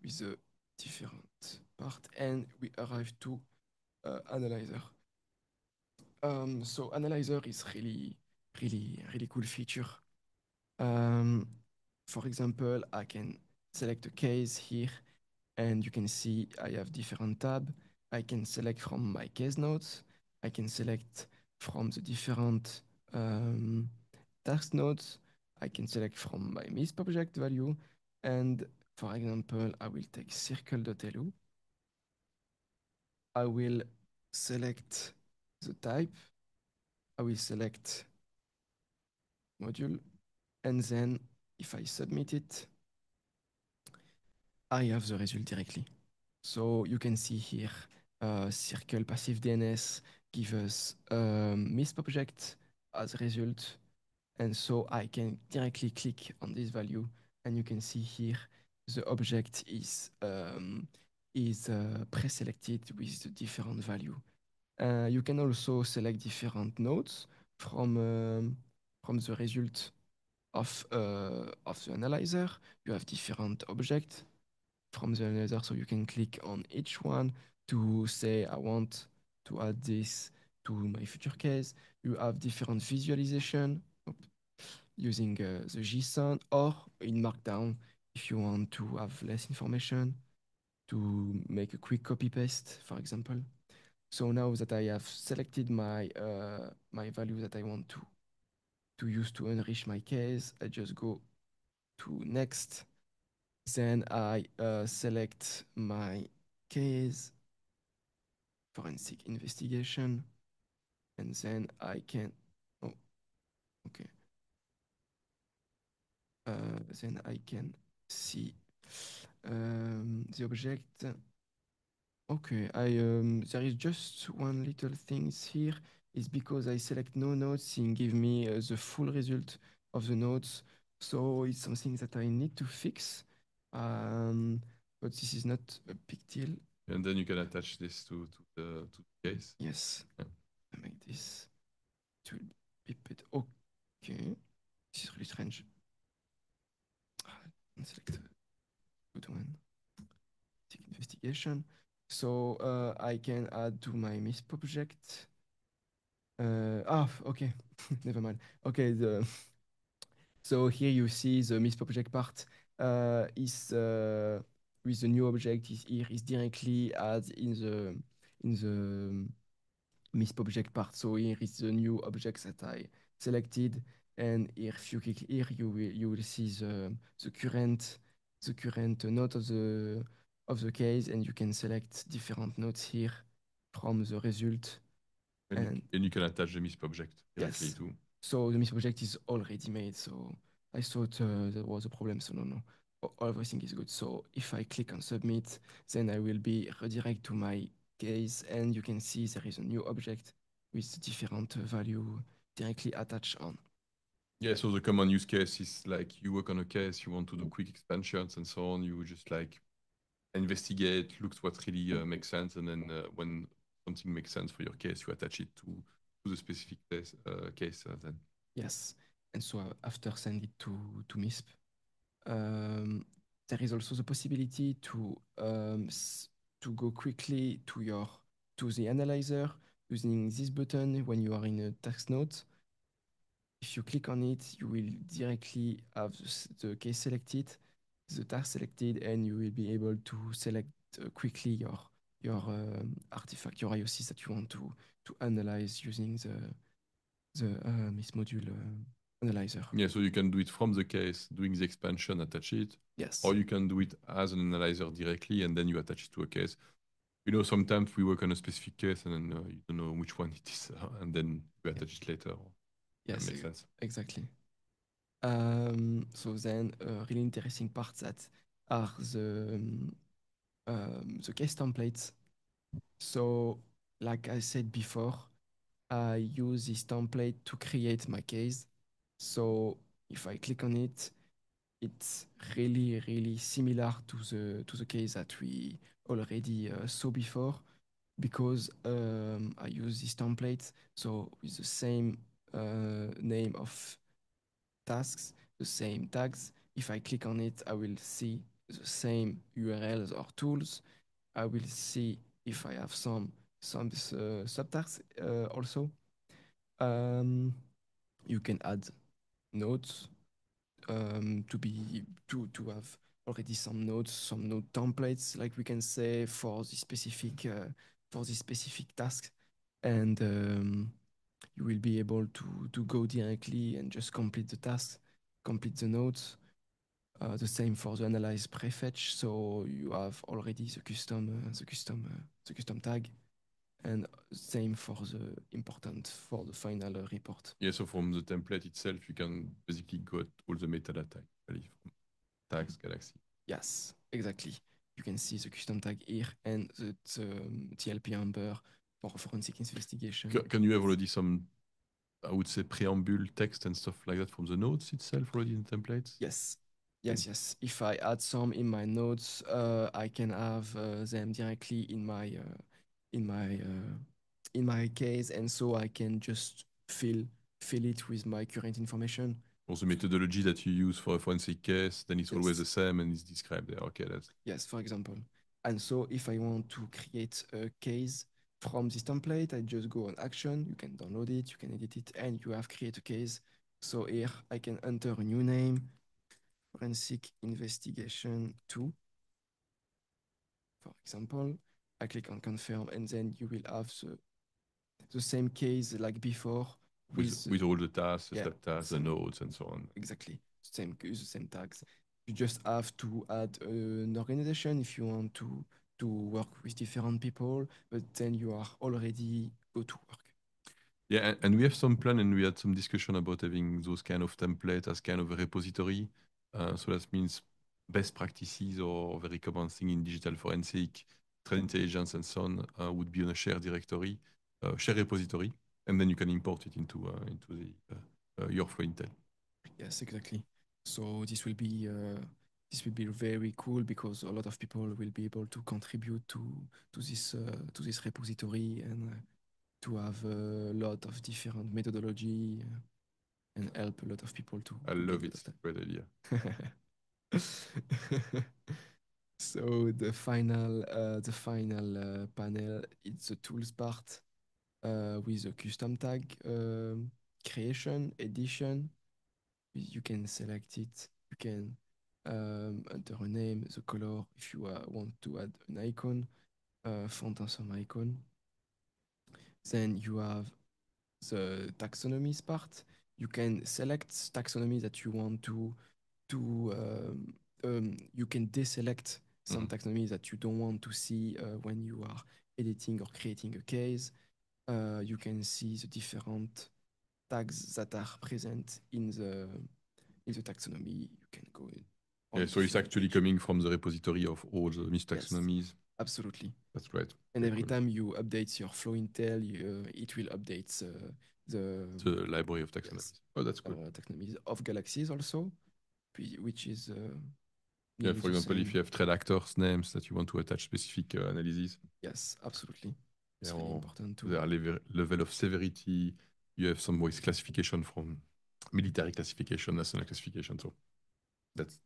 with the different part and we arrive to analyzer. So analyzer is really cool feature. Um, for example, I can select a case here and you can see I have different tab. I can select from my case notes. I can select from the different task nodes. I can select from my MISP object value. And for example, I will take circle.lu. I will select the type. I will select module. And then if I submit it, I have the result directly. So you can see here, Circle passive DNS give us MISP object as a result. And so I can directly click on this value and you can see here the object is pre-selected with the different value. You can also select different nodes from the result of the analyzer. You have different objects from the analyzer, so you can click on each one to say, I want to add this to my future case. You have different visualization using the JSON or in Markdown if you want to have less information to make a quick copy paste, for example. So now that I have selected my value that I want to use to enrich my case, I just go to next. Then I select my case, forensic investigation, and then I can, oh, okay. Then I can see the object. Okay, there is just one little things here. Is because I select no nodes and give me the full result of the nodes. So it's something that I need to fix. Um, but this is not a big deal. And then you can attach this to the case. Yes, Yeah. I make this. It will be bit okay. This is really strange. Select a good one. Take investigation. So I can add to my MISP object. Okay, never mind. Okay, so here you see the MISP object part is with the new object is here is directly add in the MISP object part. So here is the new object that I selected, and if you click here, you will see the current node of the case, and you can select different nodes here from the result. And you can attach the MISP object directly Yes. too. So the MISP object is already made. So I thought there was a problem. So no. Everything is good. So if I click on submit, then I will be redirect to my case and you can see there is a new object with different value directly attached on. Yeah, so the common use case is like you work on a case, you want to do quick expansions and so on. You just like investigate, look what really makes sense, and then when something makes sense for your case, you attach it to the specific case then. Yes. And so after send it to MISP, there is also the possibility to go quickly to the analyzer using this button when you are in a task note. If you click on it, you will directly have the case selected, the task selected, and you will be able to select quickly your artifact, your IOCs that you want to analyze using the Miss module analyzer. Yeah, so you can do it from the case, doing the expansion, attach it, Yes. or you can do it as an analyzer directly and then you attach it to a case. You know, sometimes we work on a specific case and then you don't know which one it is, and then you attach it later. That Yes, makes sense. exactly. So then, really interesting parts that are the case templates. So, like I said before, I use this template to create my case. So if I click on it, it's really, really similar to the case that we already saw before because I use this template. So with the same name of tasks, the same tags. If I click on it, I will see the same URLs or tools. I will see if I have some subtasks also. Um, you can add notes to have already some notes, some note templates, like we can say for the specific task, and you will be able to go directly and just complete the task, complete the notes. The same for the analyze prefetch, so you have already the custom tag, and same for the important for the final report. Yeah, so from the template itself, you can basically got all the metadata, actually, from tags, Galaxy. Yes, exactly. You can see the custom tag here and the TLP number for forensic investigation. Can you have already some, I would say, preamble text and stuff like that from the notes itself already in the templates? Yes, Okay. yes. If I add some in my notes, I can have them directly in my uh, in my case, and so I can just fill it with my current information. For the methodology that you use for a forensic case, then it's always the Yes, same and it's described there. Okay, that's yes, for example. And so if I want to create a case from this template, I just go on action, you can download it, you can edit it, and you have create a case. So here I can enter a new name, forensic investigation 2, for example. I click on confirm, and then you will have the same case like before with, with all the tasks, the yeah, step tasks, the same, notes, and so on. exactly, the same tags. You just have to add an organization if you want to work with different people, but then you are already go to work. Yeah, and we have some plan, and we had some discussion about having those kind of template as kind of a repository. So that means best practices or very common thing in digital forensic, threat intelligence, and so on would be on a shared directory, shared repository, and then you can import it into the your flow intel. Yes, exactly. So this will be very cool because a lot of people will be able to contribute to this repository and to have a lot of different methodology and help a lot of people I to get love a lot it. of Great idea. time. So the final panel is the tools part with a custom tag creation, edition. You can select it. You can enter a name, the color, if you want to add an icon, font and some icon. Then you have the taxonomies part. You can select taxonomy that you want to you can deselect some Mhm. taxonomies that you don't want to see when you are editing or creating a case. You can see the different tags that are present in the taxonomy. You can go Yeah, on so it's different actually page. coming from the repository of all the MIST Yes, taxonomies. absolutely. That's great. And Okay, every cool. time you update your flow intel, it will update the The library of yes taxonomies. Oh, that's cool. taxonomies of galaxies also, which is Yeah, nearly for the example, if same. you have threat actors' names that you want to attach specific analyses, Yes, absolutely. yeah, It's really or important to. their level of severity, you have some voice classification from military classification, national classification. So that's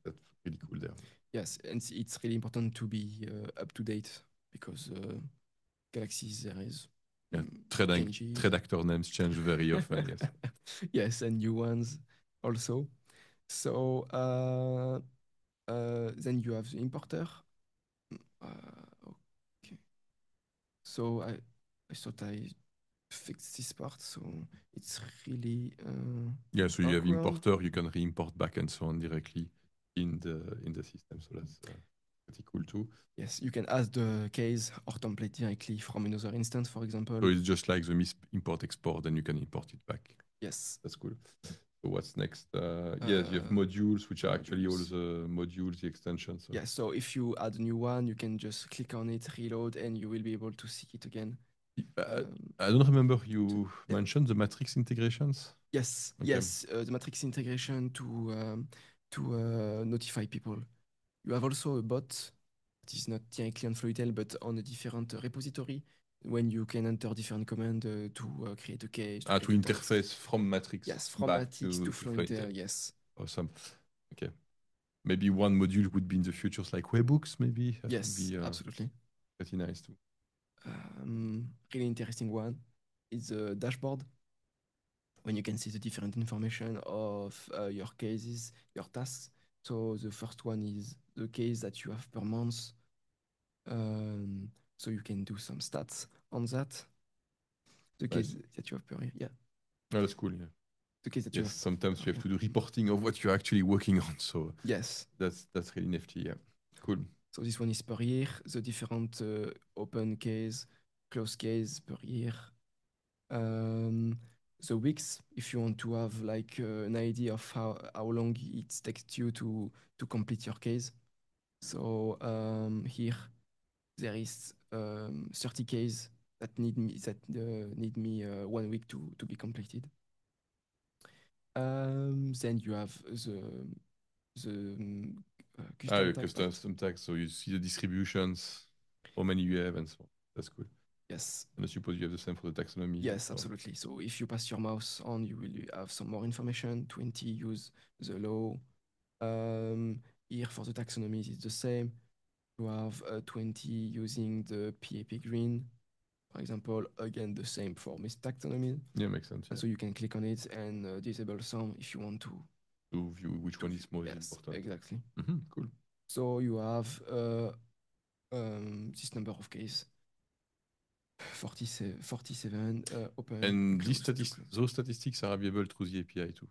really cool there. Yes, and it's really important to be up to date because galaxies there is Yeah, mm, changes. threat actor names change very often. Yes. Yes, and new ones also. So then you have the importer. Okay. So I thought I fix this part, so it's really Yeah, so you have awkward. importer, you can re-import back and so on directly in the system. So that's pretty cool too. Yes, you can add the case or template directly from another instance, for example. So it's just like the MISP import export, then you can import it back. Yes. That's cool. So what's next? Yes, you have Uh, modules, which are actually all Modules. the modules, the extensions. So. Yeah, so if you add a new one, you can just click on it, reload, and you will be able to see it again. Uh, Um, I don't remember so, you yeah. mentioned the matrix integrations. Yes, Okay. yes, the matrix integration to notify people. You have also a bot that is not directly on Flowytel, but on a different repository when you can enter different commands to create a case, to Ah, to create a task. interface from matrix Yes, from back Matrix to to Flowytel. Flowytel, yes. Awesome. Okay. Maybe one module would be in the futures like Webbooks, maybe. That would Yes, be absolutely. pretty nice too. Really interesting one is a dashboard when you can see the different information of your cases, your tasks. So the first one is the case that you have per month. So you can do some stats on that. The Nice. case that you have per year. Yeah. Oh, that's cool. Yeah. The case that you Yes, have sometimes per you have year. to do reporting of what you're actually working on. So Yes. that's really nifty. Yeah. Cool. So this one is per year. The different open case, close case per year. Um, the weeks, if you want to have like an idea of how long it takes you to complete your case. So here there is 30 cases that need me 1 week to be completed. Then you have the Ah, custom your tag part. custom tags. So you see the distributions, how many you have, and so on. That's cool. Yes. And I suppose you have the same for the taxonomy and Yes, so on. absolutely. So if you pass your mouse on, you will have some more information. 20 use the law. Here for the taxonomies, it's the same. You have 20 using the PAP green. For example, again, the same for Miss Taxonomy. Yeah, makes sense. Yeah. So you can click on it and disable some if you want To view which to one view. is most Yes, important. exactly. Cool. So you have this number of cases. 47 open, And close, to close. those statistics are available through the API too.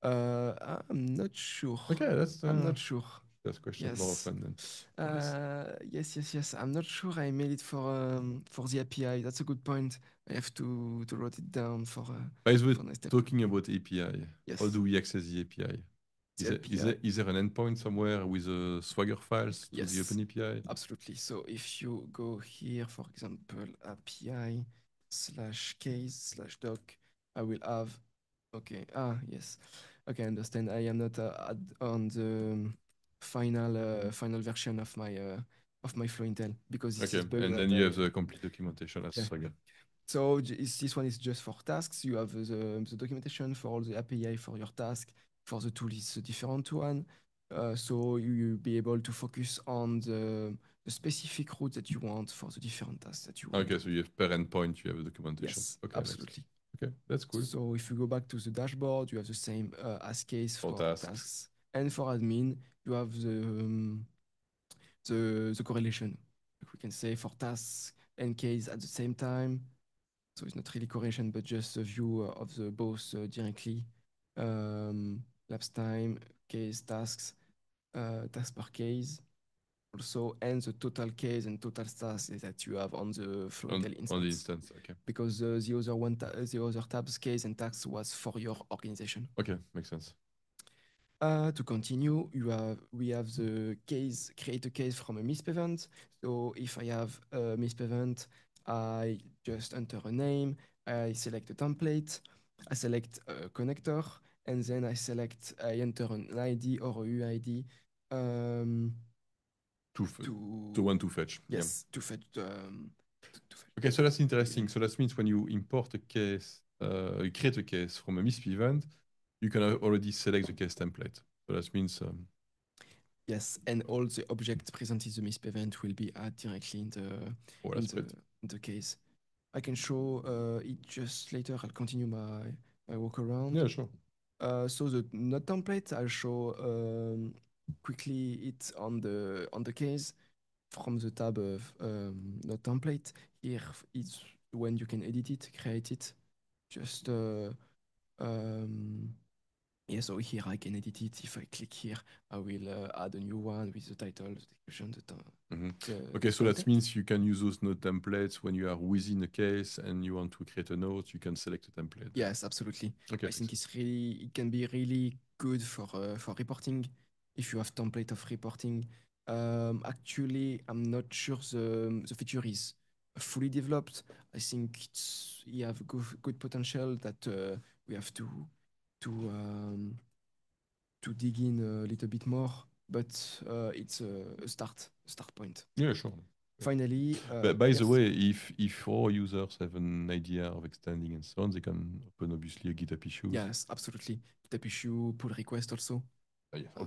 I'm not sure. Okay, I'm not sure. that's question more Yes. often then. Nice. Yes. I'm not sure I made it for the API. That's a good point. I have to write it down By the way, for next step. talking about API, how Yes. do we access the API? The API. Is there an endpoint somewhere with Swagger files to the Yes. Open API? Absolutely. So if you go here, for example, API slash case slash doc, I will have. Okay. Yes. Okay, I understand. I am not on the final version of my Flow because this Okay, is bug and that then you I have the complete documentation as yeah. Swagger. So this one is just for tasks. You have the documentation for all the API for your task. For the tool, it's a different one. So you'll be able to focus on the specific route that you want for the different tasks that you want Okay, to. so you have per endpoint, you have the documentation. Yes, Okay, nice. absolutely. Okay, that's cool. So if you go back to the dashboard, you have the same as case For for tasks. tasks. And for admin, you have the correlation. We can say for tasks and case at the same time. So it's not really correlation, but just a view of the both directly. Lapse time, case, tasks, tasks per case. Also, and the total case and total tasks that you have on the Florintel On the instance. instance, okay. Because the other the other tabs, case and tasks was for your organization. Okay, makes sense. To continue, we have the case, create a case from a MISP event. So if I have a MISP event, I just enter a name, I select a template, I select a connector, and then I enter an ID or a UID um, To to want to fetch. Yeah. yes to fetch to fetch Okay, so that's the interesting. event. So that means when you import a case, you create a case from a MISP event, you can already select the case template. So that means, Yes, and all the objects presented in the MISP event will be added directly oh, in that's the great. in the case. I can show it just later. I'll continue my walk around. Yeah, sure. So the node template, I'll show quickly it on the case from the tab of node template. Here it's when you can edit it, create it. Just um, yeah, so here I can edit it. If I click here, I will add a new one with the title, the description, Mhm. the Okay, so that content. means you can use those node templates when you are within a case and you want to create a node, you can select a template there. Yes, absolutely. Okay, I makes think sense. it can be really good for reporting if you have template of reporting. Actually, I'm not sure the feature is fully developed. I think you have good potential that we have to to dig in a little bit more, but it's a start point. Yeah, sure. Finally, But by the yes, way, if all users have an idea of extending and so on, they can open obviously a GitHub issues. yes, absolutely. GitHub issue, pull request also. Yeah, Uh,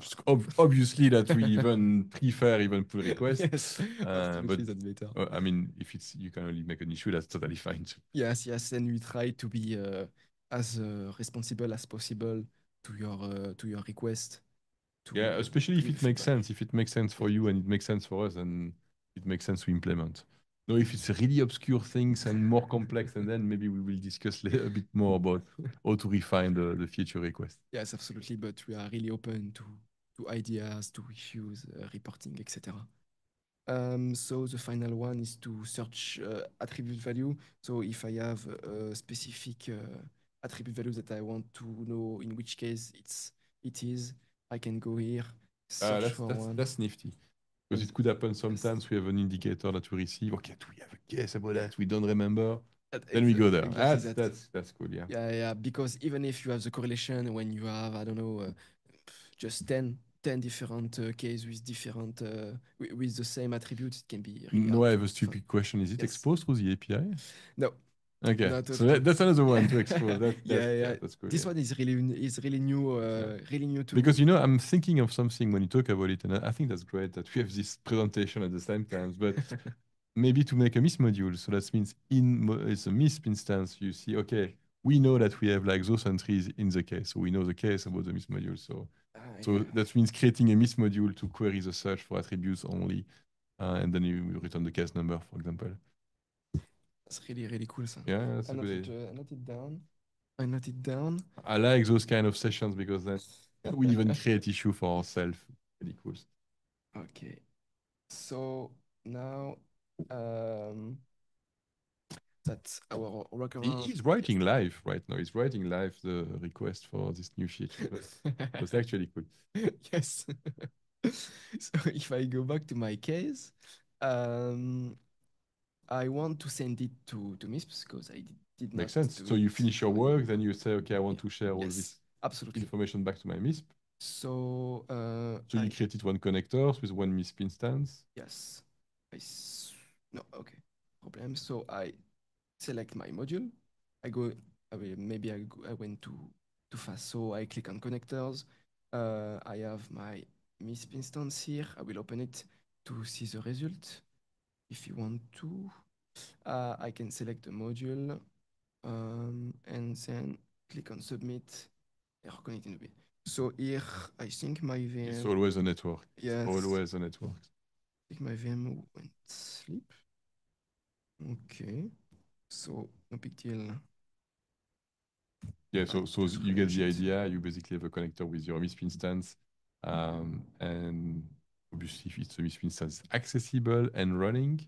obviously that we even prefer even pull request. yes, But absolutely, that's better. I mean, if it's you can only make an issue, that's totally fine too. Yes, yes, and we try to be as responsible as possible to your request Yeah, especially to if give it makes feedback. sense. If it makes sense for you and it makes sense for us, then it makes sense to implement. No, if it's really obscure things and more complex, and then maybe we will discuss a bit more about how to refine the feature request. Yes, absolutely, but we are really open to ideas, to issues, reporting, etc. So the final one is to search attribute value. So if I have a specific attribute value that I want to know in which case it is, I can go here, search That's for that's one. that's nifty because And it could happen yes, sometimes. We have an indicator that we receive. Okay, do we have a guess about that? We don't remember. Then we exa go there. exactly That's that. that's that's cool. Yeah. Yeah, yeah, because even if you have the correlation when you have, I don't know, just 10 different cases with different, with the same attributes, it can be really No, hard I to have a find. stupid question. Is it Yes. exposed through the API? No, Okay, not so totally. that's another one to expose. Yeah, Yeah, yeah. that's cool. This Yeah. one is Yeah. really new Because to. you know, I'm thinking of something when you talk about it, and I think that's great that we have this presentation at the same time. But maybe to make a MISP module, so that means it's a MISP instance. You see, okay, we know that we have like those entries in the case, so we know the case about the MISP module. So Yeah, that means creating a MISP module to query the search for attributes only, and then you return the case number, for example. that's really cool. So Yeah, that's a good idea. I note it down. I note it down. I like those kind of sessions because then we even create issue for ourselves. Pretty cool. Okay. So now um, that's our workaround. He's Yes. writing live right now. He's writing live the request for this new feature. That's actually cool. Yes. So if I go back to my case, um, I want to send it to MISPs because did Makes not sense. do So you it finish your on. work, then you say, okay, I want Yeah. to share all Yes, this absolutely. information back to my MISP. So So you created one connectors with one MISP instance. yes, no, okay, problem. So I select my module. I go. I went too fast. So I click on connectors. I have my MISP instance here. I will open it to see the result. If you want to, I can select the module and then click on submit. Error connecting to. So here, I think my It's VM. always a network. It's Yes, always a network. I think my VM went sleep. Okay, so no big deal. Yeah, I so just you get relaunch the it. idea. You basically have a connector with your MISP instance. And obviously, if it's a MISP instance accessible and running,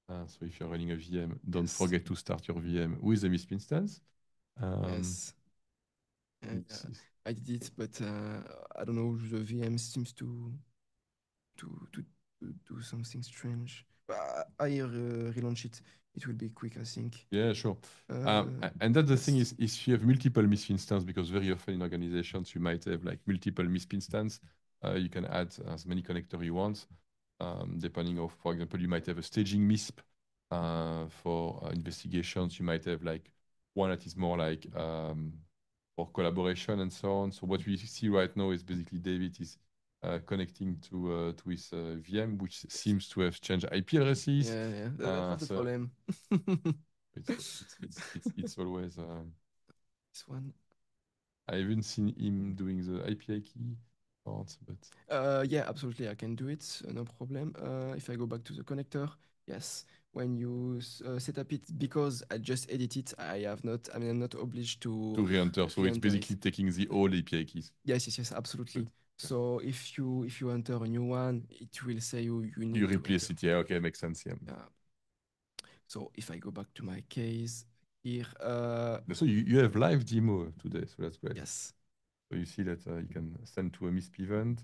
so if you're running a VM, don't Yes, forget to start your VM with a MISP instance. Um, yes. it's, it's- I did it, but I don't know. The VM seems to do something strange. But I relaunch it. It will be quick, I think. yeah, sure. Uh, And that's the thing yes, is you have multiple MISP instance because very often in organizations you might have like multiple MISP instance. You can add as many connector you want, depending of, for example, you might have a staging MISP for investigations. You might have like one that is more like for collaboration and so on. So what we see right now is basically David is connecting to his VM, which seems to have changed IP addresses. yeah, yeah. That's not the So problem. it's always. This one. I haven't seen him doing the API key part, but Yeah, absolutely. I can do it. No problem. If I go back to the connector, yes. when you set up it, because I just edit it, I have not. I mean, I'm not obliged to to re-enter. So it's re-enter it. basically taking the old API keys. Yes, yes, yes, Good. absolutely. Okay. So if you enter a new one, it will say you You need to enter. replace it. Yeah, okay, makes sense. Yeah. Yeah. So if I go back to my case here, So you have live demo today, so that's great. yes, So you see that you can send to a MISP event.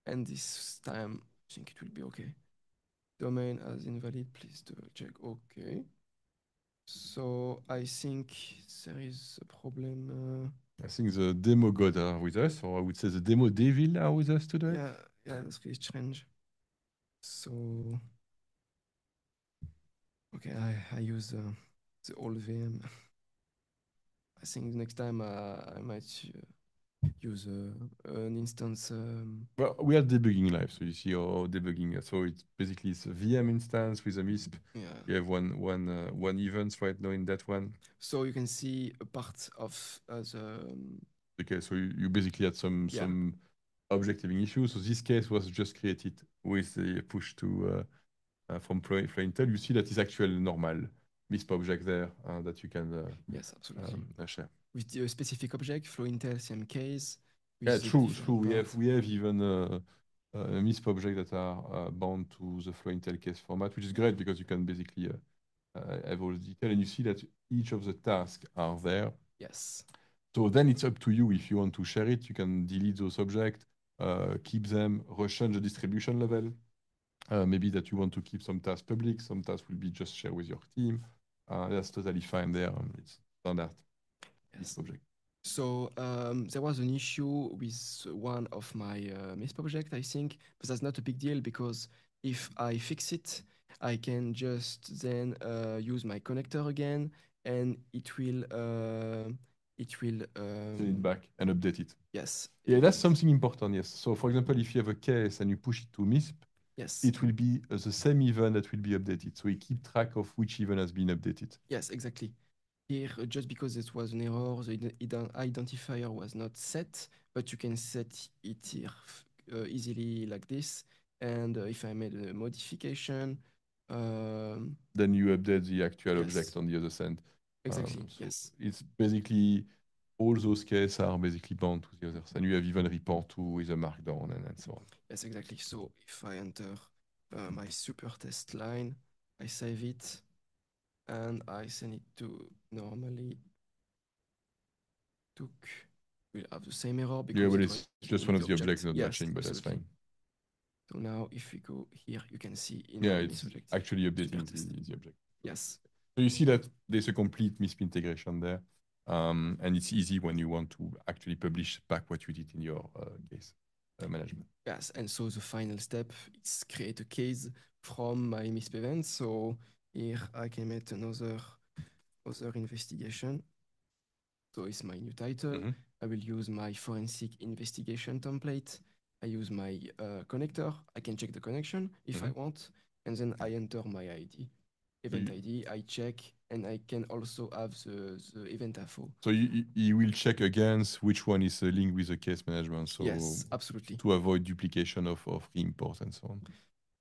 and this time I think it will be okay. Domain as invalid, please double check. Okay. So I think there is a problem. I think the demo god are with us, or I would say the demo devil are with us today. Yeah, yeah, that's really strange. So okay, I use the old VM. I think next time I might use an instance. Well, we are debugging live, so you see our debugging. So it's basically it's a VM instance with a MISP. Yeah. You have one event right now in that one. So you can see a part of the Okay, so you basically had yeah. some object having issues. So this case was just created with the push to from Flointel. You see that is actually normal MISP object there that you can Yes, absolutely. share. With the specific object, flow intel same case Yeah, with the true, true. different part. We have even MISP objects that are bound to the Flointel case format, which is great because you can basically have all the detail, and you see that each of the tasks are there. Yes. So then it's up to you if you want to share it. You can delete those objects, keep them, rechange the distribution level. Maybe that you want to keep some tasks public, some tasks will be just shared with your team. That's totally fine there. It's standard Yes. MISP object. So there was an issue with one of my MISP object, I think, but that's not a big deal because if I fix it, I can just then use my connector again, and it will Send it back and update it. yes, Yeah, that's exactly. something important, yes. So, for example, if you have a case and you push it to MISP, Yes, it will be the same event that will be updated. So, we keep track of which event has been updated. yes, exactly. Here, just because it was an error, the identifier was not set, but you can set it here easily like this. And if I made a modification, um, Then you update the actual yes, object on the other side. exactly, So, yes, it's basically all those cases are basically bound to the others. And you have even report to with a markdown and so on. yes, exactly. So if I enter my super test line, I save it, and I send it to normally took will have the same error Yeah, because but it was it's just in one the of the objects object. not Yes, matching, but that's absolutely. fine. So now if we go here, you can see in Yeah, my it's MISP object, actually super updating test. the object. Yes, So you see that there's a complete MISP integration there. And it's easy when you want to actually publish back what you did in your case management. yes. And so the final step is create a case from my MISP event. So here I can make another investigation. So it's my new title. Mhm. I will use my forensic investigation template. I use my connector. I can check the connection if I Mhm. want. And then I enter my ID, So event ID. I check, and I can also have the event info. you will check against which one is linked with the case management. So Yes, absolutely. to avoid duplication of re-import and so on.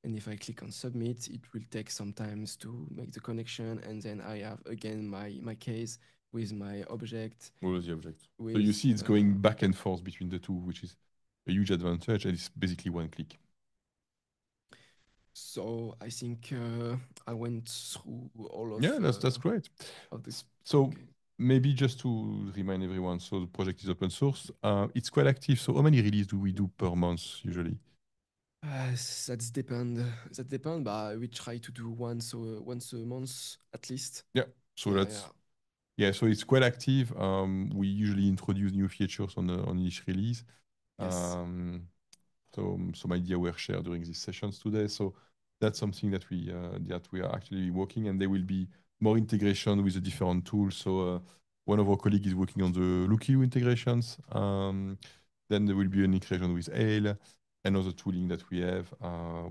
And if I click on submit, it will take some time to make the connection. And then I have again my case with my object All of the objects. So you with see it's going back and forth between the two, which is a huge advantage, and it's basically one click. so I think I went through all Yeah, that's great. of the So okay. maybe just to remind everyone, so the project is open source. It's quite active. So how many releases do we do per month usually? That's depend. That depend, but we try to do once a month at least. Yeah. So Yeah, yeah. that's yeah. So it's quite active. We usually introduce new features on each release. Yes. Um, so some idea were shared during these sessions today. So that's something that we are actually working, and there will be more integration with the different tools. So one of our colleagues is working on the Lookie integrations. Then there will be an integration with Ale, another tooling that we have.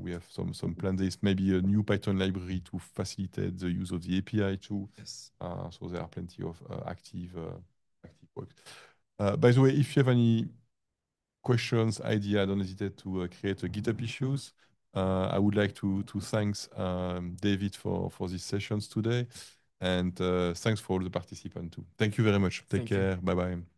We have some plans. There's maybe a new Python library to facilitate the use of the API too. Yes. So there are plenty of active work. By the way, if you have any questions, idea, don't hesitate to create a GitHub issues. I would like to thank David for these sessions today, and thanks for all the participants too. Thank you very much. Take Thank you. care. Bye bye.